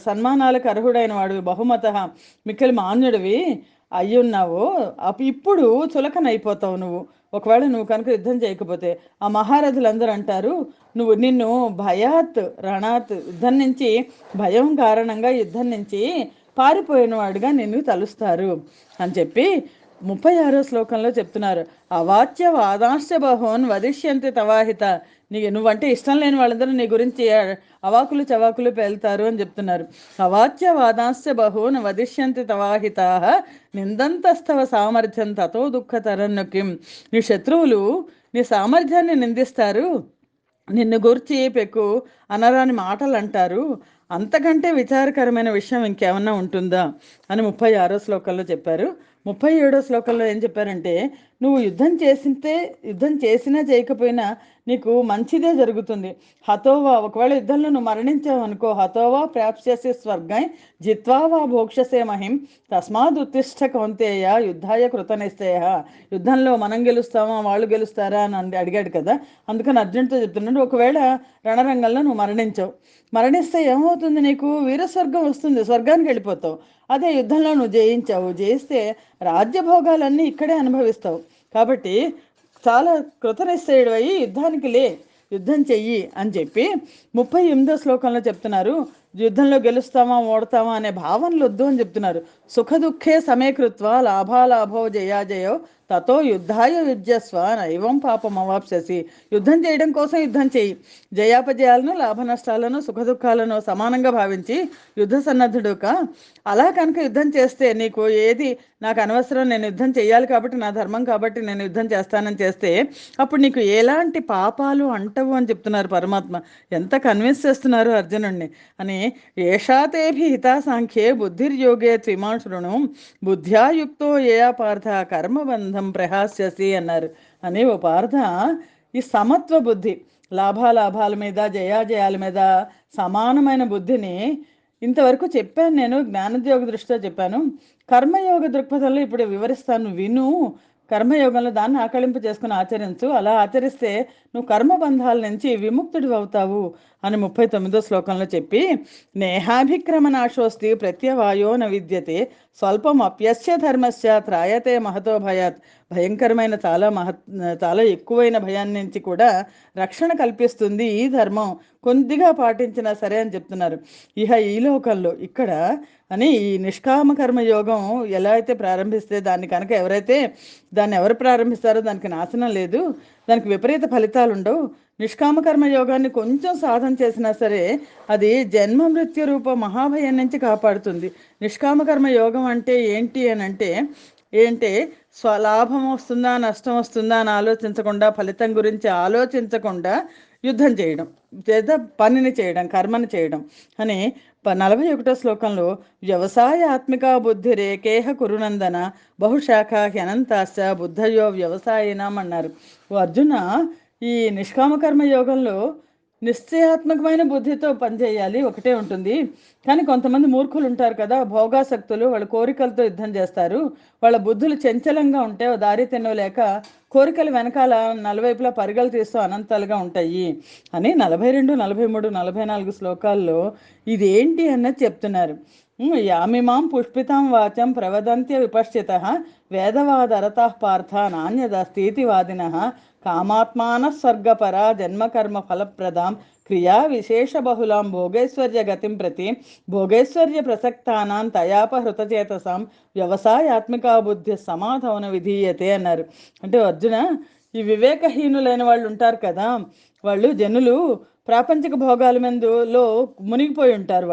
సన్మానాలకు అర్హుడైన వాడివి, బహుమత మిక్కిలి మాన్యుడివి అయ్యున్నావు, ఇప్పుడు చులకనైపోతావు నువ్వు. ఒకవేళ నువ్వు కనుక యుద్ధం చేయకపోతే ఆ మహారథులందరూ అంటారు, నిన్ను భయాత్ రణాత్, యుద్ధం నుంచి భయం కారణంగా యుద్ధం నుంచి పారిపోయిన వాడిగా నిన్ను తలుస్తారు అని చెప్పి 36వ శ్లోకంలో చెప్తున్నారు. అవాచ్య వాదాంశ బహోన్ వదిష్యంతి తవాహిత. నువ్వంటే ఇష్టం లేని వాళ్ళందరూ నీ గురించి అవాకులు చవాకులు పేల్తారు అని చెప్తున్నారు. అవాచ్య వాదాంశ బహూన్ వదిష్యంతి తవాహితా నిందంతస్తవ సామర్థ్యం తతో దుఃఖతరన్నుకిం. నీ శత్రువులు నీ సామర్థ్యాన్ని నిందిస్తారు, నిన్ను గురించి పెక్కు అనరాని మాటలు అంటారు. అంతకంటే విచారకరమైన విషయం ఇంకేమన్నా ఉంటుందా అని 36వ శ్లోకంలో చెప్పారు. 37వ శ్లోకంలో ఏం చెప్పారంటే, నువ్వు యుద్ధం చేసినా చేయకపోయినా నీకు మంచిదే జరుగుతుంది. హతోవా, ఒకవేళ యుద్ధంలో నువ్వు మరణించావు అనుకో, హతోవా ప్రాప్స్యసి స్వర్గం జిత్వా వా భోక్షసే మహిం తస్మాత్ ఉత్తిష్ట కౌంతేయ యుద్ధాయ కృతనిశ్చయ. యుద్ధంలో మనం గెలుస్తామా వాళ్ళు గెలుస్తారా అని అడిగాడు కదా, అందుకని అర్జునుడితో చెప్తున్నాడు, ఒకవేళ రణరంగంలో నువ్వు మరణిస్తే ఏమవుతుంది, నీకు వీరస్వర్గం వస్తుంది, స్వర్గానికి వెళ్ళిపోతావు. అదే యుద్ధంలో నువ్వు జయిస్తే రాజ్యభోగాలన్నీ ఇక్కడే అనుభవిస్తావు. కాబట్టి చాలా కృతనిశ్చయుడు అయ్యి యుద్ధం చెయ్యి అని చెప్పి 38వ శ్లోకంలో చెప్తున్నారు. యుద్ధంలో గెలుస్తామా ఓడతామా అనే భావనలు వద్దు అని చెప్తున్నారు. సుఖ దుఃఖే సమీకృత్వ లాభాలాభో జయాజయో తతో యుద్ధాయ యుజ్యస్వ నైవం పాపం అవాప్స్యసి. యుద్ధం చేయడం కోసం యుద్ధం చేయి, జయాపజయాలను లాభ నష్టాలను సుఖ దుఃఖాలను సమానంగా భావించి యుద్ధ సన్నద్ధుడుక. అలా కనుక యుద్ధం చేస్తే నీకు ఏది నాకు అనవసరం, నేను యుద్ధం చేయాలి కాబట్టి నా ధర్మం కాబట్టి నేను యుద్ధం చేస్తానని చేస్తే అప్పుడు నీకు ఎలాంటి పాపాలు అంటవు అని చెప్తున్నారు పరమాత్మ. ఎంత కన్విన్స్ చేస్తున్నారు అర్జునుడిని అని. ఏషాతేభి హితా సాంఖ్యే బుద్ధిర్యోగే త్రిమాన్ శృణు బుద్ధ్యాయుక్తో ఏయా పార్థ కర్మబంధం ప్రహాస్యసి అన్నారు. అని ఓ పార్థ, ఈ సమత్వ బుద్ధి, లాభాలాభాల మీద జయాజయాల మీద సమానమైన బుద్ధిని ఇంతవరకు చెప్పాను నేను, జ్ఞానోద్యోగ దృష్టితో చెప్పాను. కర్మయోగ దృక్పథంలో ఇప్పుడు వివరిస్తాను, విను. కర్మయోగంలో దాన్ని ఆకళింపు చేసుకుని ఆచరించు. అలా ఆచరిస్తే నువ్వు కర్మబంధాల నుంచి విముక్తుడు అవుతావు అని 39వ శ్లోకంలో చెప్పి, నేహాభిక్రమనాశోస్తి ప్రత్యవాయో న విద్యతే స్వల్పం అప్యస్య ధర్మస్య త్రాయతే మహతో భయాత్. భయంకరమైన చాలా ఎక్కువైన భయాన్ని నుంచి కూడా రక్షణ కల్పిస్తుంది ఈ ధర్మం, కొద్దిగా పాటించినా సరే అని చెప్తున్నారు. ఈ లోకంలో ఇక్కడ అని ఈ నిష్కామ కర్మ యోగం ఎలా అయితే ప్రారంభిస్తే దాన్ని ఎవరు ప్రారంభిస్తారో దానికి నాశనం లేదు, దానికి విపరీత ఫలితాలు ఉండవు. నిష్కామ కర్మ యోగాన్ని కొంచెం సాధన చేసినా సరే అది జన్మ మృత్యు రూప మహాభయం నుంచి కాపాడుతుంది. నిష్కామ కర్మ యోగం అంటే ఏంటి అని అంటే స్వలాభం వస్తుందా నష్టం వస్తుందా అని ఆలోచించకుండా, ఫలితం గురించి ఆలోచించకుండా యుద్ధం చేయడం, లేదా పనిని చేయడం, కర్మని చేయడం అని 41వ శ్లోకంలో వ్యవసాయాత్మిక బుద్ధి రేకేహ కురునందన బహుశాఖ హ్యనంతాశ్చ బుద్ధయో వ్యవసాయనం అన్నారు. ఓ అర్జున, ఈ నిష్కామకర్మ యోగంలో నిశ్చయాత్మకమైన బుద్ధితో పనిచేయాలి, ఒకటే ఉంటుంది. కానీ కొంతమంది మూర్ఖులు ఉంటారు కదా, భోగాసక్తులు, వాళ్ళ కోరికలతో యుద్ధం చేస్తారు. వాళ్ళ బుద్ధులు చంచలంగా ఉంటే దారి తినలేక కోరికలు వెనకాల నలువైపులా పరుగులు తీస్తూ అనంతాలుగా ఉంటాయి అని 42, 43, 44 శ్లోకాల్లో ఇదేంటి అన్నది చెప్తున్నారు. యామిమాం పుష్పితాం వాచం ప్రవదంత్య విపశ్చిత వేదవాదరతా పార్థ నాణ్యదస్తీతివాదిన కామాత్మాన స్వర్గపరా జన్మకర్మ ఫలప్రదాం క్రియా విశేష బహుళాం భోగైశ్వర్య గతిం ప్రతి భోగైశ్వర్య ప్రసక్తానాం తయాపహృతచేతసాం వ్యవసాయాత్మికా బుద్ధి సమాధవన విధీయతే అన్నారు. అంటే అర్జున, ఈ వివేకహీనులైన వాళ్ళు ఉంటారు కదా, వాళ్ళు జనులు ప్రాపంచిక భోగాల మీదలో మునిగిపోయి ఉంటారు.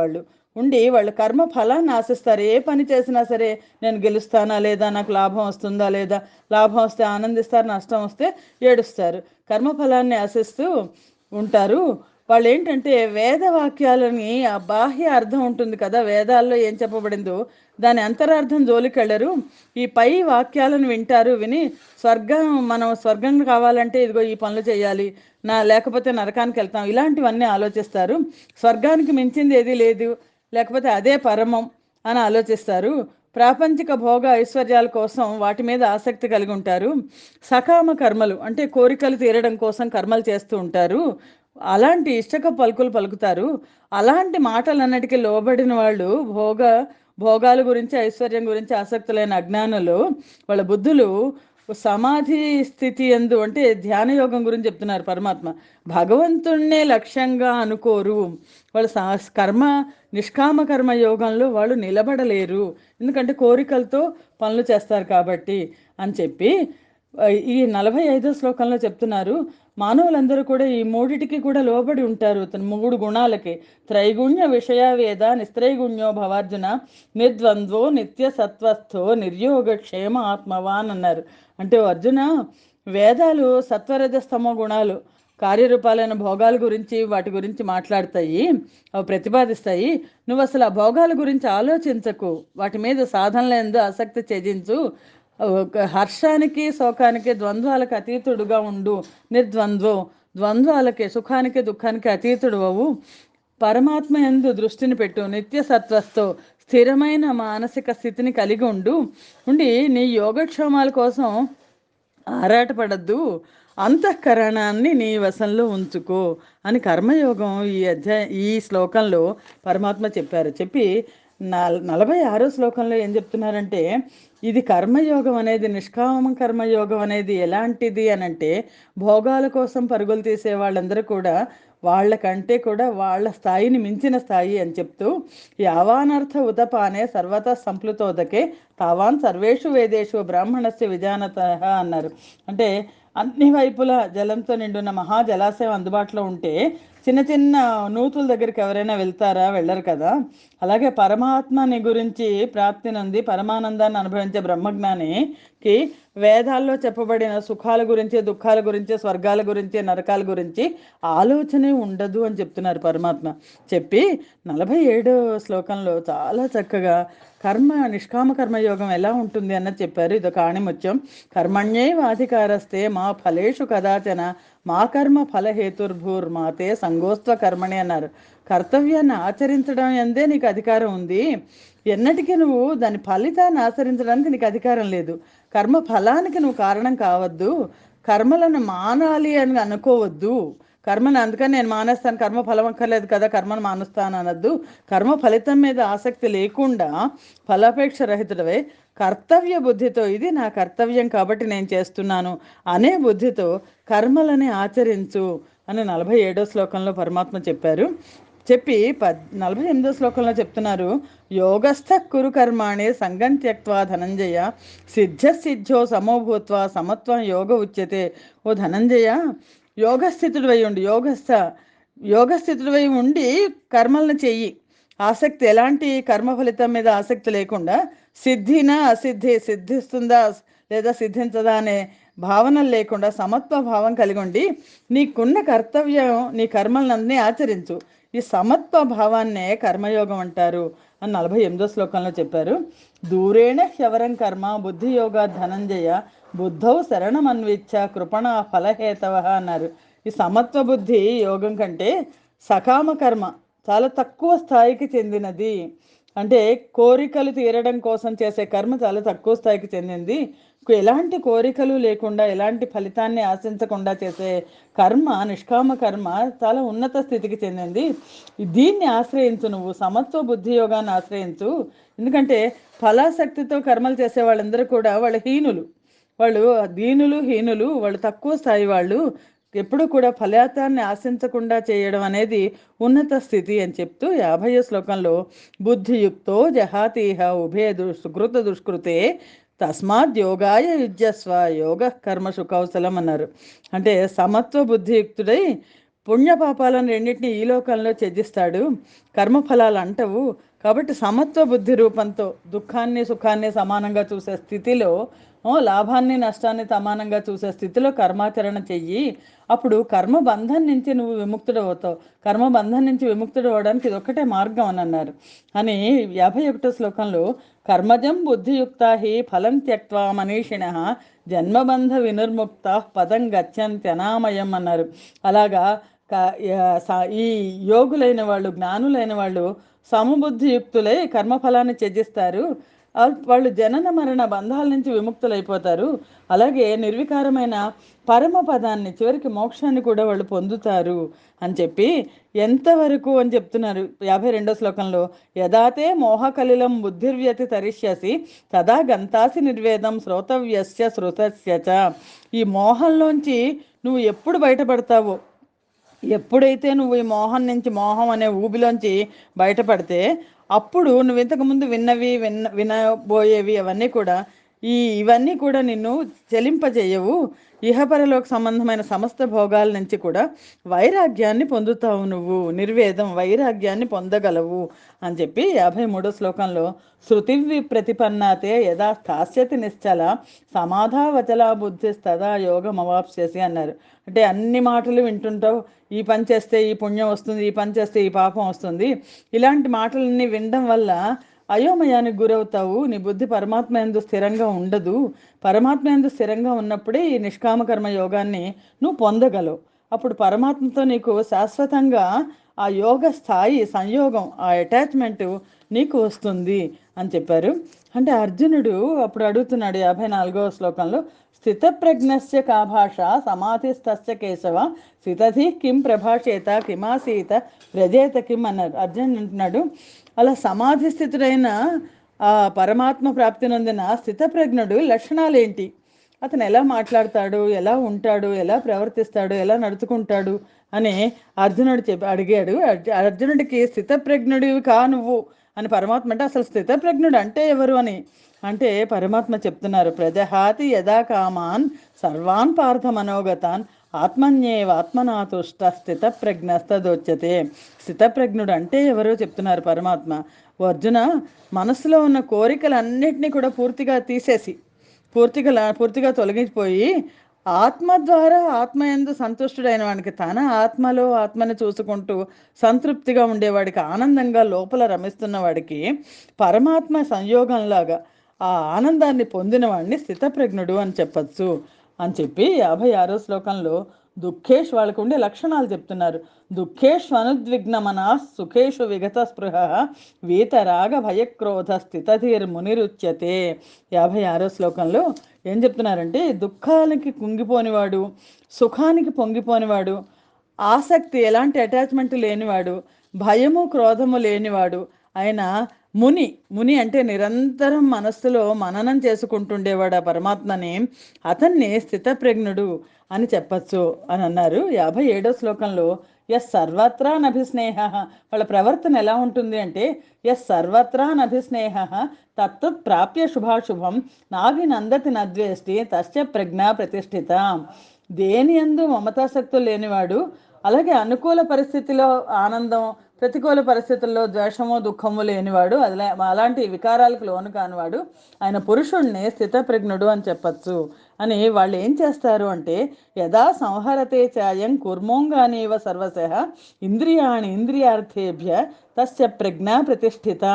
వాళ్ళు కర్మ ఫలాన్ని ఆశిస్తారు. ఏ పని చేసినా సరే నేను గెలుస్తానా లేదా, నాకు లాభం వస్తుందా లేదా, లాభం వస్తే ఆనందిస్తారు, నష్టం వస్తే ఏడుస్తారు. కర్మఫలాన్ని ఆశిస్తూ ఉంటారు. వాళ్ళు ఏంటంటే వేదవాక్యాలని ఆ బాహ్య అర్థం ఉంటుంది కదా, వేదాల్లో ఏం చెప్పబడిందో దాని అంతరార్థం జోలికెళ్ళరు. ఈ పై వాక్యాలను విని మనం స్వర్గం కావాలంటే ఇదిగో ఈ పనులు చేయాలి, లేకపోతే నరకానికి వెళ్తాం, ఇలాంటివన్నీ ఆలోచిస్తారు. స్వర్గానికి మించింది ఏది లేదు, లేకపోతే అదే పరమం అని ఆలోచిస్తారు. ప్రాపంచిక భోగ ఐశ్వర్యాల కోసం వాటి మీద ఆసక్తి కలిగి ఉంటారు. సకామ కర్మలు అంటే కోరికలు తీరడం కోసం కర్మలు చేస్తూ ఉంటారు. అలాంటి ఇష్టక పలుకులు పలుకుతారు. అలాంటి మాటలన్నిటికీ లోబడిన వాళ్ళు భోగాల గురించి ఐశ్వర్యం గురించి ఆసక్తులైన అజ్ఞానులు, వాళ్ళ బుద్ధులు సమాధి స్థితి ఎందు అంటే ధ్యాన యోగం గురించి చెప్తున్నారు పరమాత్మ. భగవంతుణ్ణే లక్ష్యంగా అనుకోరు వాళ్ళు. కర్మ నిష్కామ కర్మ యోగంలో వాళ్ళు నిలబడలేరు, ఎందుకంటే కోరికలతో పనులు చేస్తారు కాబట్టి అని చెప్పి ఈ 45వ శ్లోకంలో చెప్తున్నారు. మానవులందరూ కూడా ఈ మూడిటికి కూడా లోబడి ఉంటారు, తన 3 గుణాలకి. త్రైగుణ్య విషయ వేద నిస్త్రైగుణ్యో భవార్జున నిర్ద్వంద్వో నిత్య సత్వస్థో నిర్యోగ క్షేమ ఆత్మవాన్ అన్నారు. అంటే అర్జున, వేదాలు సత్వరజస్తమో గుణాలు కార్యరూపాలైన భోగాల గురించి వాటి గురించి మాట్లాడతాయి, అవి ప్రతిపాదిస్తాయి. నువ్వు అసలు ఆ భోగాల గురించి ఆలోచించకు, వాటి మీద సాధనలందు ఆసక్తి త్యజించు. హర్షానికి శోకానికి ద్వంద్వాలకు అతీతుడుగా ఉండు. నిర్ద్వంద్వో, ద్వంద్వాలకి సుఖానికి దుఃఖానికి అతీతుడు అవు. పరమాత్మ యందు దృష్టిని పెట్టు. నిత్య సత్వస్థో, స్థిరమైన మానసిక స్థితిని కలిగి ఉండి నీ యోగక్షేమాల కోసం ఆరాటపడద్దు. అంతఃకరణాన్ని నీ వశంలో ఉంచుకో అని కర్మయోగం ఈ శ్లోకంలో పరమాత్మ చెప్పారు. చెప్పి 46వ శ్లోకంలో ఏం చెప్తున్నారంటే, ఇది కర్మయోగం అనేది, నిష్కామ కర్మయోగం అనేది ఎలాంటిది అనంటే, భోగాల కోసం పరుగులు తీసే వాళ్ళందరూ కూడా వాళ్ళకంటే కూడా వాళ్ళ స్థాయిని మించిన స్థాయి అని చెప్తూ, యావానర్థ ఉదపానే సర్వత సంప్లుతోదకే తావాన్ సర్వేషు వేదేషు బ్రాహ్మణస్య విజానత అన్నారు. అంటే అన్ని వైపులా జలంతో నిండున్న మహాజలాశయం అందుబాటులో ఉంటే చిన్న చిన్న నూతుల దగ్గరికి ఎవరైనా వెళ్తారా? వెళ్ళరు కదా. అలాగే పరమాత్మని గురించి ప్రాప్తి నొంది పరమానందాన్ని అనుభవించే బ్రహ్మజ్ఞానికి వేదాల్లో చెప్పబడిన సుఖాల గురించి, దుఃఖాల గురించి, స్వర్గాల గురించి, నరకాల గురించి ఆలోచనే ఉండదు అని చెప్తున్నారు పరమాత్మ. చెప్పి 47వ శ్లోకంలో చాలా చక్కగా నిష్కామ కర్మయోగం ఎలా ఉంటుంది అన్నది చెప్పారు. ఇదొక ఆణిముత్యం. కర్మణ్యేవాధికారస్తే మా ఫలేషు కదాచన మా కర్మ ఫలహేతుర్భూర్మాతే సంగోస్త్వ కర్మణి అన్నారు. కర్తవ్యాన్ని ఆచరించడం ఎందే నీకు అధికారం ఉంది, ఎన్నటికీ నువ్వు దాని ఫలితాన్ని ఆచరించడానికి నీకు అధికారం లేదు. కర్మ ఫలానికి నువ్వు కారణం కావద్దు, కర్మలను మానాలి అని అనుకోవద్దు. కర్మను అందుకని నేను మానేస్తాను, కర్మ ఫలం అక్కర్లేదు కదా కర్మను మానేస్తాను అనద్దు. కర్మ ఫలితం మీద ఆసక్తి లేకుండా ఫలాపేక్ష రహితుడవే కర్తవ్య బుద్ధితో, ఇది నా కర్తవ్యం కాబట్టి నేను చేస్తున్నాను అనే బుద్ధితో కర్మలని ఆచరించు అని 47వ శ్లోకంలో పరమాత్మ చెప్పారు. చెప్పి 48వ శ్లోకంలో చెప్తున్నారు, యోగస్థ కురు కర్మాణి సంగం త్యక్వా ధనంజయ సిద్ధో సమోభూత్వ సమత్వం యోగ ఉచ్యతే. ఓ ధనంజయ, యోగస్థితుడివై ఉండి యోగస్థితుడివై ఉండి కర్మలను చెయ్యి. ఆసక్తి, ఎలాంటి కర్మ ఫలితం మీద ఆసక్తి లేకుండా, సిద్ధినా అసిద్ధి, సిద్ధిస్తుందా లేదా సిద్ధించదా అనే భావనలు లేకుండా సమత్వ భావం కలిగి ఉండి నీకున్న కర్తవ్యం, నీ కర్మలన్నీ ఆచరించు. ఈ సమత్వ భావాన్నే కర్మయోగం అంటారు అని 48వ శ్లోకంలో చెప్పారు. దూరేణ హ్యవరం కర్మ బుద్ధియోగా ధనంజయ బుద్ధౌ శరణమన్విచ్చ కృపణ ఫలహేతవ అన్నారు. ఈ సమత్వ బుద్ధి యోగం కంటే సకామ కర్మ చాలా తక్కువ స్థాయికి చెందినది. అంటే కోరికలు తీరడం కోసం చేసే కర్మ చాలా తక్కువ స్థాయికి చెందింది. ఎలాంటి కోరికలు లేకుండా, ఎలాంటి ఫలితాన్ని ఆశించకుండా చేసే కర్మ, నిష్కామ కర్మ చాలా ఉన్నత స్థితికి చెందింది. దీన్ని ఆశ్రయించు, నువ్వు సమత్వ బుద్ధి యోగాన్ని ఆశ్రయించు. ఎందుకంటే ఫలాసక్తితో కర్మలు చేసే వాళ్ళందరూ కూడా వాళ్ళు హీనులు, వాళ్ళు దీనులు, హీనులు, వాళ్ళు తక్కువ స్థాయి వాళ్ళు. ఎప్పుడు కూడా ఫలితాన్ని ఆశించకుండా చేయడం అనేది ఉన్నత స్థితి అని చెప్తూ 50వ శ్లోకంలో బుద్ధియుక్తో జహాతీహ ఉభయ సుకృత దుష్కృతే తస్మాత్ యోగాయ యుజ్యస్వ యోగ కర్మసు కౌశలం అన్నారు. అంటే సమత్వ బుద్ధియుక్తుడై పుణ్యపాపాలను రెండింటినీ ఈ లోకంలో త్యజిస్తాడు, కర్మఫలాలు అంటవు. కాబట్టి సమత్వ బుద్ధి రూపంతో దుఃఖాన్ని సుఖాన్ని సమానంగా చూసే స్థితిలో, లాభాన్ని నష్టాన్ని సమానంగా చూసే స్థితిలో కర్మాచరణ చెయ్యి. అప్పుడు కర్మబంధం నుంచి నువ్వు విముక్తుడవుతావు. కర్మబంధం నుంచి విముక్తుడవడానికి ఇది ఒక్కటే మార్గం అని అన్నారు. అని 51వ శ్లోకంలో కర్మజం బుద్ధియుక్త హి ఫలం త్యక్వా మనీషిణ జన్మబంధ వినిర్ముక్త పదం గచ్చంత్యనామయం అన్నారు. అలాగా ఈ యోగులైన వాళ్ళు, జ్ఞానులైన వాళ్ళు సమబుద్ధియుక్తులై కర్మఫలాన్ని త్యజిస్తారు. వాళ్ళు జనన మరణ బంధాల నుంచి విముక్తులైపోతారు. అలాగే నిర్వికారమైన పరమ పదాన్ని, చివరికి మోక్షాన్ని కూడా వాళ్ళు పొందుతారు అని చెప్పి, ఎంతవరకు అని చెప్తున్నారు 52వ శ్లోకంలో. యదాతే మోహకలిలం బుద్ధిర్వ్యతి తరిష్యసి తదా గంతాసి నిర్వేదం శ్రోతవ్యస్య శృతస్య చ. ఈ మోహంలోంచి నువ్వు ఎప్పుడు బయటపడతావో, ఎప్పుడైతే నువ్వు ఈ మోహం నుంచి, మోహం అనే ఊబిలోంచి బయటపడితే, అప్పుడు నువ్వు ఇంతకుముందు విన్నవి వినబోయేవి అవన్నీ కూడా, ఇవన్నీ కూడా నిన్ను చెలింపజేయవు. ఇహపరలోక సంబంధమైన సమస్త భోగాల నుంచి కూడా వైరాగ్యాన్ని పొందుతావు, నువ్వు నిర్వేదం వైరాగ్యాన్ని పొందగలవు అని చెప్పి 53వ శ్లోకంలో శృతివి ప్రతిపన్నాతే యదా స్థాస్యతి నిశ్చల సమాధావచలా బుద్ధిస్తదా యోగమవాప్స్యసి అన్నారు. అంటే అన్ని మాటలు వింటుంటావు, ఈ పని చేస్తే ఈ పుణ్యం వస్తుంది, ఈ పని చేస్తే ఈ పాపం వస్తుంది, ఇలాంటి మాటలన్నీ వినడం వల్ల అయోమయానికి గురవుతావు. నీ బుద్ధి పరమాత్మ యందు స్థిరంగా ఉండదు. పరమాత్మ యందు స్థిరంగా ఉన్నప్పుడే ఈ నిష్కామకర్మ యోగాన్ని నువ్వు పొందగలవు. అప్పుడు పరమాత్మతో నీకు శాశ్వతంగా ఆ యోగ స్థాయి, సంయోగం, ఆ అటాచ్మెంట్ నీకు వస్తుంది అని చెప్పారు. అంటే అర్జునుడు అప్పుడు అడుగుతున్నాడు 54వ శ్లోకంలో, స్థితప్రజ్ఞస్య కా భాష సమాధిస్తస్య కేశవ స్థితధి కిం ప్రభాషేత కిమాసీత వ్రజేత కిం అన్నారు. అర్జునుడు అంటున్నాడు, అలా సమాధి స్థితుడైన ఆ పరమాత్మ ప్రాప్తి నొందిన స్థితప్రజ్ఞుడు లక్షణాలు ఏంటి, అతను ఎలా మాట్లాడతాడు, ఎలా ఉంటాడు, ఎలా ప్రవర్తిస్తాడు, ఎలా నడుచుకుంటాడు అని అర్జునుడు అడిగాడు. అర్జునుడికి స్థితప్రజ్ఞుడివి కా నువ్వు అని పరమాత్మ అంటే, అసలు స్థితప్రజ్ఞుడు అంటే ఎవరు అని అంటే పరమాత్మ చెప్తున్నారు, ప్రజహాతి యదా కామాన్ సర్వాన్ పార్థ మనోగతాన్ ఆత్మన్యేవాత్మనాతుష్ట స్థితప్రజ్ఞస్తదోచ్యతే. స్థితప్రజ్ఞుడు అంటే ఎవరో చెప్తున్నారు పరమాత్మ. అర్జున, మనసులో ఉన్న కోరికలన్నిటినీ కూడా పూర్తిగా తొలగిపోయి ఆత్మ ద్వారా ఆత్మయందు సంతుష్టుడైన వాడికి, తన ఆత్మలో ఆత్మని చూసుకుంటూ సంతృప్తిగా ఉండేవాడికి, ఆనందంగా లోపల రమిస్తున్న వాడికి పరమాత్మ సంయోగంలాగా ఆ ఆనందాన్ని పొందిన వాడిని స్థితప్రజ్ఞుడు అని చెప్పచ్చు అని చెప్పి 56వ శ్లోకంలో దుఃఖేష్ వాళ్ళకు ఉండే లక్షణాలు చెప్తున్నారు. దుఃఖేషు అనుద్విగ్నమనా సుఖేషు విగత స్పృహ వీతరాగ భయక్రోధ స్థితధీర్ మునిరుచ్యతే. 56వ శ్లోకంలో ఏం చెప్తున్నారంటే, దుఃఖానికి కుంగిపోనివాడు, సుఖానికి పొంగిపోనివాడు, ఆసక్తి ఎలాంటి అటాచ్మెంట్ లేనివాడు, భయము క్రోధము లేనివాడు ఆయన ముని అంటే నిరంతరం మనస్సులో మననం చేసుకుంటుండేవాడు ఆ పరమాత్మని, అతన్ని స్థితప్రజ్ఞుడు అని చెప్పచ్చు అని అన్నారు. 57వ శ్లోకంలో ఎస్ సర్వత్రా నభిస్నేహ, వాళ్ళ ప్రవర్తన ఎలా ఉంటుంది అంటే, ఎస్ సర్వత్రా నభిస్నేహ తత్తత్ ప్రాప్య శుభాశుభం నాభినందతి నద్వేష్టి తస్య ప్రజ్ఞా ప్రతిష్ఠిత. దేని యందు మమతాశక్తులు లేనివాడు, అలాగే అనుకూల పరిస్థితిలో ఆనందం, ప్రతికూల పరిస్థితుల్లో ద్వేషము దుఃఖము లేనివాడు, అలాంటి వికారాలకు లోను కానివాడు ఆయన పురుషుణ్ణి స్థితప్రజ్ఞుడు అని చెప్పచ్చు అని. వాళ్ళు ఏం చేస్తారు అంటే, యదా సంహరతే చాయం కుర్మోంగానీవ సర్వశః ఇంద్రియాణి ఇంద్రియార్థేభ్య తస్య ప్రజ్ఞా ప్రతిష్ఠిత.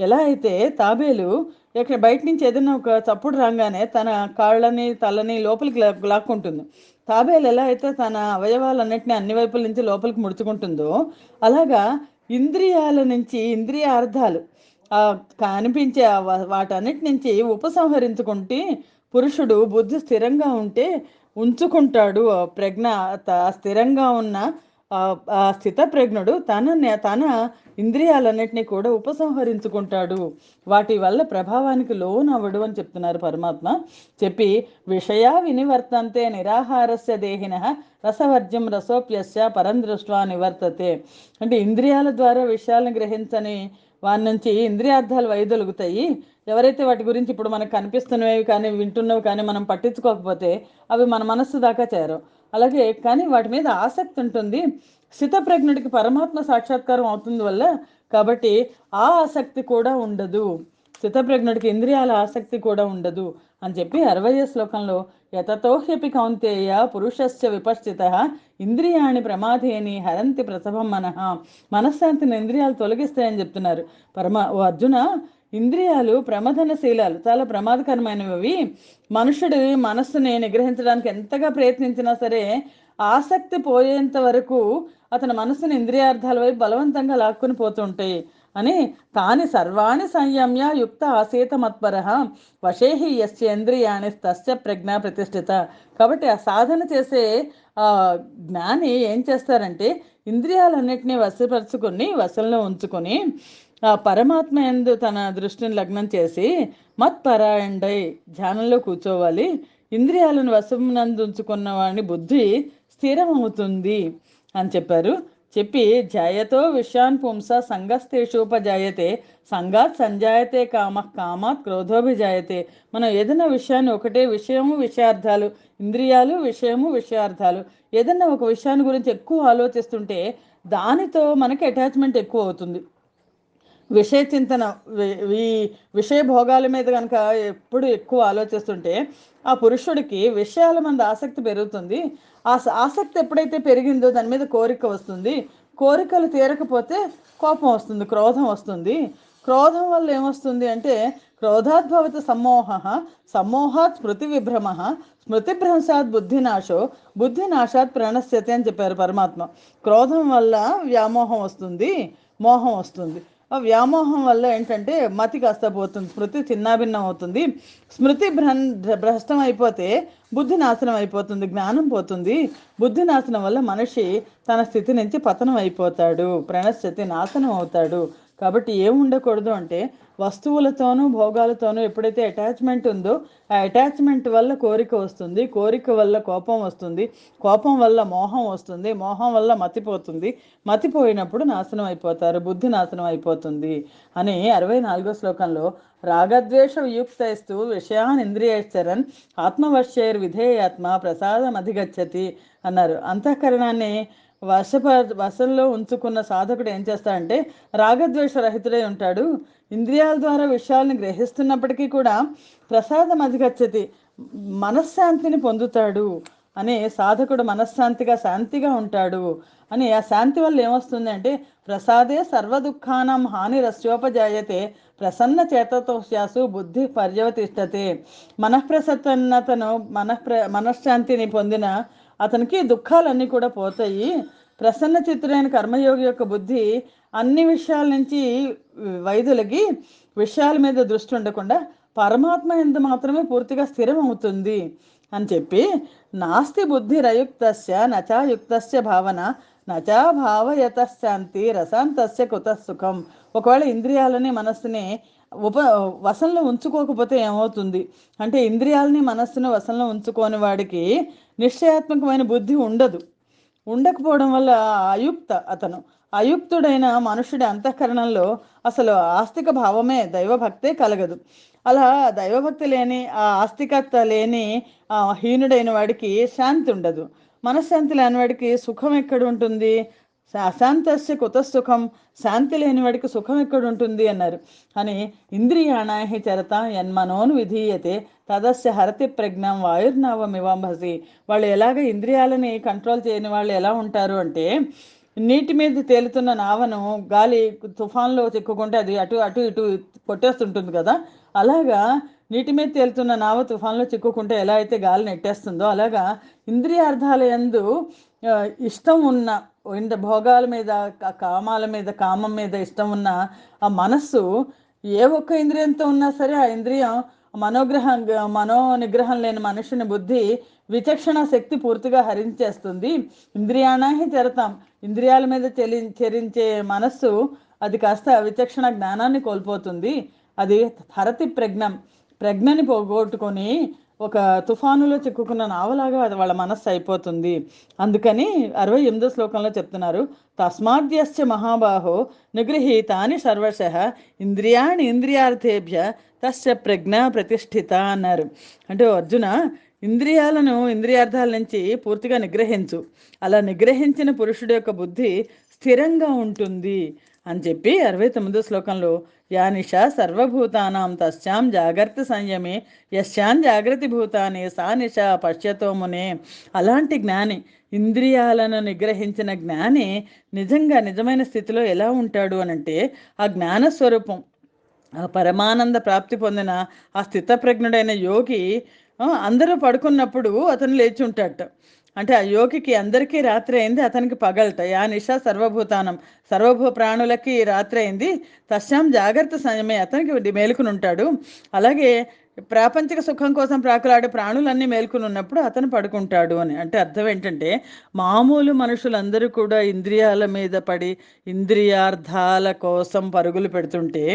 ఎలా అయితే తాబేలు ఇక్కడ బయట నుంచి ఏదైనా ఒక చప్పుడు రాగానే తన కాళ్ళని తలని లోపలికి లాక్కుంటుంది. తాబేలు ఎలా అయితే తన అవయవాలన్నింటినీ అన్ని వైపుల నుంచి లోపలికి ముడుచుకుంటుందో, అలాగా ఇంద్రియాల నుంచి, ఇంద్రియార్థాలు కనిపించే వాటన్నిటి నుంచి ఉపసంహరించుకుంటే పురుషుడు బుద్ధి స్థిరంగా ఉంచుకుంటాడు. ప్రజ్ఞ స్థిరంగా ఉన్న ఆ స్థితప్రజ్ఞుడు తన ఇంద్రియాలన్నిటినీ కూడా ఉపసంహరించుకుంటాడు, వాటి వల్ల ప్రభావానికి లోనవ్వడు అని చెప్తున్నారు పరమాత్మ. చెప్పి విషయా వినివర్తంతే నిరాహారస్య దేహినః రసవర్జ్యం రసోప్యస్య పరం దృష్ట్వా నివర్తతే. అంటే ఇంద్రియాల ద్వారా విషయాలను గ్రహించని వారి నుంచి ఇంద్రియార్థాలు వైదొలుగుతాయి. ఎవరైతే వాటి గురించి ఇప్పుడు మనకు కనిపిస్తున్నవి కానీ వింటున్నవి కానీ మనం పట్టించుకోకపోతే అవి మన మనస్సు దాకా చేరవు. అలాగే కానీ వాటి మీద ఆసక్తి ఉంటుంది. స్థితప్రజ్ఞుడికి పరమాత్మ సాక్షాత్కారం అవుతుంది వల్ల, కాబట్టి ఆ ఆసక్తి కూడా ఉండదు, స్థితప్రజ్ఞుడికి ఇంద్రియాల ఆసక్తి కూడా ఉండదు అని చెప్పి 60వ శ్లోకంలో యతతోహ్యపి కౌంతేయ పురుషస్య విపశ్చితః ఇంద్రియాణి ప్రమాదేని హరంతి ప్రసభం మనః. మనశ్శాంతిని ఇంద్రియాలు తొలగిస్తాయని చెప్తున్నారు. ఓ అర్జున, ఇంద్రియాలు ప్రమదనశీలాలు, చాలా ప్రమాదకరమైనవి. మనుషుడి మనస్సుని నిగ్రహించడానికి ఎంతగా ప్రయత్నించినా సరే ఆసక్తి పోయేంత వరకు అతని మనస్సుని ఇంద్రియార్థాల వైపు బలవంతంగా లాక్కుని పోతుంటాయి అని తాని సర్వాణి సంయమ్య యుక్త ఆసేత మత్పరః వశేహి యస్యేంద్రియాణి తస్య ప్రజ్ఞ ప్రతిష్ఠిత. కాబట్టి ఆ సాధన చేసే ఆ జ్ఞాని ఏం చేస్తారంటే ఇంద్రియాలన్నిటినీ వశపరుచుకొని వశంలో ఉంచుకొని ఆ పరమాత్మ యందు తన దృష్టిని లగ్నం చేసి మత్పరాయణుడై ధ్యానంలో కూర్చోవాలి. ఇంద్రియాలను వశమునందు ఉంచుకున్న వాని బుద్ధి స్థిరమవుతుంది అని చెప్పారు. చెప్పి జాయతో విషయాన్ పుంస సంగస్తేషోపజాయతే సంగాత్ సంజాయతే కామ కామాత్ క్రోధోభిజాయతే. మనం ఏదైనా విషయాన్ని ఒకటే విషయము విషయార్థాలు, ఇంద్రియాలు విషయము విషయార్థాలు, ఏదైనా ఒక విషయాన్ని గురించి ఎక్కువ ఆలోచిస్తుంటే దానితో మనకి అటాచ్మెంట్ ఎక్కువ అవుతుంది. విషయ చింతన, ఈ విషయ భోగాల మీద కనుక ఎప్పుడు ఎక్కువ ఆలోచిస్తుంటే ఆ పురుషుడికి విషయాల మీద ఆసక్తి పెరుగుతుంది. ఆ ఆసక్తి ఎప్పుడైతే పెరిగిందో దాని మీద కోరిక వస్తుంది. కోరికలు తీరకపోతే కోపం వస్తుంది, క్రోధం వస్తుంది. క్రోధం వల్ల ఏమొస్తుంది అంటే క్రోధాద్భవత సమ్మోహ, సమ్మోహాత్ స్మృతి విభ్రమ, స్మృతిభ్రంశాత్ బుద్ధినాశో, బుద్ధినాశాత్ ప్రణశ్యతే అని చెప్పారు పరమాత్మ. క్రోధం వల్ల వ్యామోహం వస్తుంది, మోహం వస్తుంది. ఆ వ్యామోహం వల్ల ఏంటంటే మతి కాస్త పోతుంది, స్మృతి చిన్నాభిన్నం అవుతుంది. స్మృతి భ్రష్టం అయిపోతే బుద్ధి నాశనం అయిపోతుంది, జ్ఞానం పోతుంది. బుద్ధి నాశనం వల్ల మనిషి తన స్థితి నుంచి పతనం అయిపోతాడు, ప్రణశ్యతి నాశనం అవుతాడు. కాబట్టి ఏం ఉండకూడదు అంటే వస్తువులతోనూ భోగాలతోనూ ఎప్పుడైతే అటాచ్మెంట్ ఉందో ఆ అటాచ్మెంట్ వల్ల కోరిక వస్తుంది, కోరిక వల్ల కోపం వస్తుంది, కోపం వల్ల మోహం వస్తుంది, మోహం వల్ల మతిపోతుంది, మతిపోయినప్పుడు నాశనం అయిపోతారు, బుద్ధి నాశనం అయిపోతుంది అని 64వ శ్లోకంలో రాగద్వేష వియుక్తైస్తు విషయాన్ ఇంద్రియైశ్చరన్ ఆత్మవశ్యైర్ విధేయాత్మ ప్రసాదం అధిగచ్చతి అన్నారు. అంతఃకరణాన్ని వశంలో ఉంచుకున్న సాధకుడు ఏం చేస్తాడంటే రాగద్వేష రహితుడై ఉంటాడు. ఇంద్రియాల ద్వారా విషయాలను గ్రహిస్తున్నప్పటికీ కూడా ప్రసాదం అధిగచ్చతి, మనశ్శాంతిని పొందుతాడు అని. సాధకుడు మనశ్శాంతిగా శాంతిగా ఉంటాడు అని. ఆ శాంతి వల్ల ఏమొస్తుంది అంటే ప్రసాదే సర్వదుఃఖానం హానిరస్యోపజాయతే ప్రసన్న చేతతో శ్యాసు బుద్ధి పర్యవతిష్టతే. మనఃప్రసన్నతను మనశ్శాంతిని పొందిన అతనికి దుఃఖాలన్నీ కూడా పోతాయి. ప్రసన్న చిత్తుడైన కర్మయోగి యొక్క బుద్ధి అన్ని విషయాల నుంచి వైదొలిగి విషయాల మీద దృష్టి ఉండకుండా పరమాత్మ యందు మాత్రమే పూర్తిగా స్థిరం అవుతుంది అని చెప్పి నాస్తి బుద్ధి రయుక్తస్య నచాయుక్తస్య భావన నచా భావయతశాంతి రసాంతస్య కుతః సుఖం. ఒకవేళ ఇంద్రియాలని మనస్సుని వశంలో ఉంచుకోకపోతే ఏమవుతుంది అంటే ఇంద్రియాలని మనస్సును వశంలో ఉంచుకోని వాడికి నిశ్చయాత్మకమైన బుద్ధి ఉండదు. ఉండకపోవడం వల్ల అతను అయుక్తుడైన మనుషుడి అంతఃకరణంలో అసలు ఆస్తిక భావమే, దైవభక్తే కలగదు. అలా దైవభక్తి లేని, ఆ ఆస్తికత లేని హీనుడైన వాడికి శాంతి ఉండదు. మనశ్శాంతి లేని వాడికి సుఖం ఎక్కడ ఉంటుంది? అశాంతస్య కుతఃసుఖం. శాంతి లేని వాడికి సుఖం ఎక్కడ ఉంటుంది అన్నారు అని. ఇంద్రియాణాహి చరత యన్మనోను విధీయతే తదస్య హరతి ప్రజ్ఞం వాయుర్నావమివాంభసి. వాళ్ళు ఎలాగ ఇంద్రియాలని కంట్రోల్ చేయని వాళ్ళు ఎలా ఉంటారు అంటే నీటి మీద తేలుతున్న నావను గాలి తుఫాన్లో చిక్కుకుంటే అది అటు అటు ఇటు కొట్టేస్తుంటుంది కదా. అలాగా నీటి మీద తేలుతున్న నావ తుఫాన్లో చిక్కుకుంటే ఎలా అయితే గాలి నెట్టేస్తుందో అలాగా ఇంద్రియార్థాల యందు ఇష్టం ఉన్న భోగాల మీద, కామాల మీద, కామం మీద ఇష్టం ఉన్న ఆ మనస్సు ఏ ఒక్క ఇంద్రియంతో ఉన్నా సరే ఆ ఇంద్రియం మనో నిగ్రహం లేని మనుషుని బుద్ధి విచక్షణ శక్తి పూర్తిగా హరించేస్తుంది. ఇంద్రియాణాహి చరతాం. ఇంద్రియాల మీద చెరించే మనస్సు అది కాస్త విచక్షణ జ్ఞానాన్ని కోల్పోతుంది. అది హరతి ప్రజ్ఞని పోగొట్టుకొని ఒక తుఫానులో చిక్కుకున్న నావలాగా అది వాళ్ళ మనస్సు అయిపోతుంది. అందుకని 68వ శ్లోకంలో చెప్తున్నారు తస్మాద్యస్య మహాబాహో నిగృహీతాని సర్వశః ఇంద్రియాణి ఇంద్రియార్థేభ్య తస్య ప్రజ్ఞ ప్రతిష్ఠిత అన్నారు. అంటే అర్జున, ఇంద్రియార్థాల నుంచి పూర్తిగా నిగ్రహించు. అలా నిగ్రహించిన పురుషుడి యొక్క బుద్ధి స్థిరంగా ఉంటుంది అని చెప్పి 69వ శ్లోకంలో యానిష సర్వభూతానాం తస్యాం జాగర్తి సంయమే యస్యాం జాగృతి భూతాని సా నిష పశ్యతో మునే. అలాంటి జ్ఞాని, ఇంద్రియాలను నిగ్రహించిన జ్ఞాని నిజంగా నిజమైన స్థితిలో ఎలా ఉంటాడు అనంటే ఆ జ్ఞానస్వరూపం, ఆ పరమానంద ప్రాప్తి పొందిన ఆ స్థితప్రజ్ఞుడైన యోగి అందరూ పడుకున్నప్పుడు అతను లేచి ఉంటాడట. అంటే ఆ యోగికి అందరికీ రాత్రి అయింది, అతనికి పగలట. యా నిశ సర్వభూతానం, సర్వభూ ప్రాణులకి రాత్రి అయింది. తస్యాం జాగ్రత్త సమయమే, అతనికి మేలుకుని ఉంటాడు. అలాగే ప్రాపంచిక సుఖం కోసం ప్రాకులాడే ప్రాణులన్నీ మేల్కొని ఉన్నప్పుడు అతను పడుకుంటాడు అని. అంటే అర్థం ఏంటంటే, మామూలు మనుషులందరూ కూడా ఇంద్రియాల మీద పడి ఇంద్రియార్థాల కోసం పరుగులు పెడుతుంటే,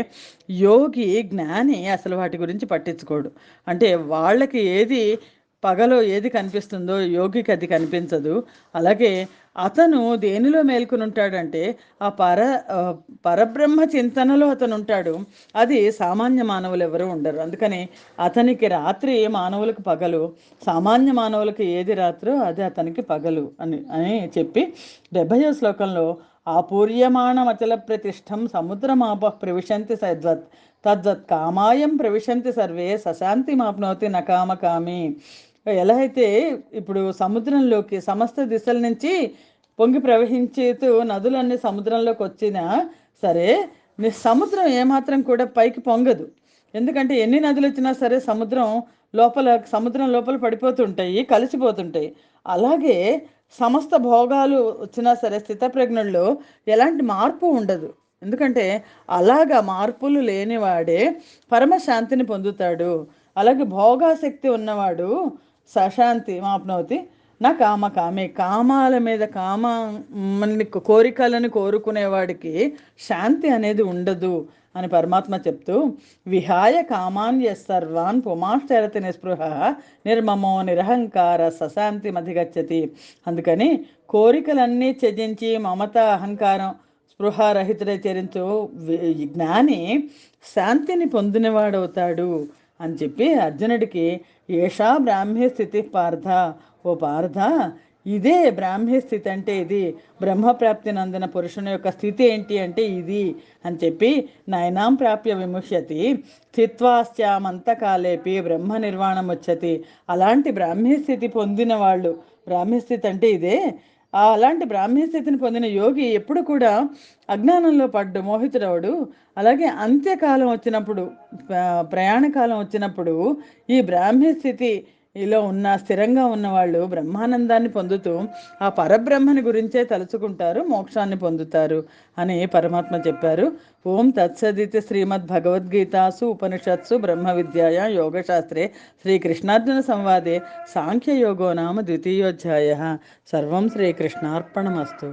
యోగి జ్ఞాని అసలు వాటి గురించి పట్టించుకోడు. అంటే వాళ్ళకి ఏది పగలో ఏది కనిపిస్తుందో యోగికి అది కనిపించదు. అలాగే అతను దేనిలో మేల్కొని ఉంటాడంటే ఆ ఆ, పరబ్రహ్మ చింతనలో అతను ఉంటాడు. అది సామాన్య మానవులు ఎవరు ఉండరు. అందుకని అతనికి రాత్రి మానవులకు పగలు, సామాన్య మానవులకు ఏది రాత్రో అది అతనికి పగలు అని అని చెప్పి 70వ శ్లోకంలో ఆపూర్యమాణమచల ప్రతిష్టం సముద్రమాప ప్రవిశంతి సద్వత్ తద్వత్ కామాయం ప్రవిశంతి సర్వే సశాంతి మాప్నోతి నకామకామి. ఎలా అయితే ఇప్పుడు సముద్రంలోకి సమస్త దిశల నుంచి పొంగి ప్రవహించేతూ నదులన్నీ సముద్రంలోకి వచ్చినా సరే, సముద్రం ఏమాత్రం కూడా పైకి పొంగదు. ఎందుకంటే ఎన్ని నదులు వచ్చినా సరే సముద్రం లోపల పడిపోతుంటాయి, కలిసిపోతుంటాయి. అలాగే సమస్త భోగాలు వచ్చినా సరే స్థితప్రజ్ఞుల్లో ఎలాంటి మార్పు ఉండదు. ఎందుకంటే అలాగా మార్పులు లేనివాడే పరమశాంతిని పొందుతాడు. అలాగే భోగాసక్తి ఉన్నవాడు సశాంతి మాప్నోతి నా కామే, కామాల మీద కోరికలను కోరుకునేవాడికి శాంతి అనేది ఉండదు అని పరమాత్మ చెప్తూ, విహాయ కామాన్య సర్వాన్ పుమాశ్చరతి నిస్పృహ నిర్మమో నిరహంకార సశాంతి మధిగచ్చతి. అందుకని కోరికలన్నీ త్యజించి మమత అహంకారం స్పృహారహితుడై చరించు జ్ఞాని శాంతిని పొందినవాడవుతాడు అని చెప్పి అర్జునుడికి ఏషా బ్రాహ్మ్య స్థితి పార్థ, ఓ పార్థ, ఇదే బ్రాహ్మ్య స్థితి అంటే ఇది, బ్రహ్మప్రాప్తి నందిన పురుషుని యొక్క స్థితి ఏంటి అంటే ఇది అని చెప్పి, నయనాం ప్రాప్య విముష్యతి స్థిత్వాస్యామంతకాలేపి బ్రహ్మ నిర్వాణం వచ్చతి. అలాంటి బ్రాహ్మ్య స్థితి పొందిన వాళ్ళు, బ్రాహ్మ్య స్థితి అంటే ఇదే, అలాంటి బ్రాహ్మ్య స్థితిని పొందిన యోగి ఎప్పుడు కూడా అజ్ఞానంలో పడ్డు మోహితుడవడు. అలాగే అంత్యకాలం వచ్చినప్పుడు, ప్రయాణకాలం వచ్చినప్పుడు ఈ బ్రాహ్మ్య స్థితిలో స్థిరంగా ఉన్నవాళ్ళు బ్రహ్మానందాన్ని పొందుతూ ఆ పరబ్రహ్మని గురించే తలుచుకుంటారు, మోక్షాన్ని పొందుతారు అని పరమాత్మ చెప్పారు. ఓం తత్సదితి శ్రీమద్భగవద్గీతాసు ఉపనిషత్సు బ్రహ్మ విద్యాయ యోగశాస్త్రే శ్రీకృష్ణార్జున సంవాదే సాంఖ్యయోగో నామ ద్వితీయోధ్యాయ. సర్వం శ్రీకృష్ణార్పణమస్తు.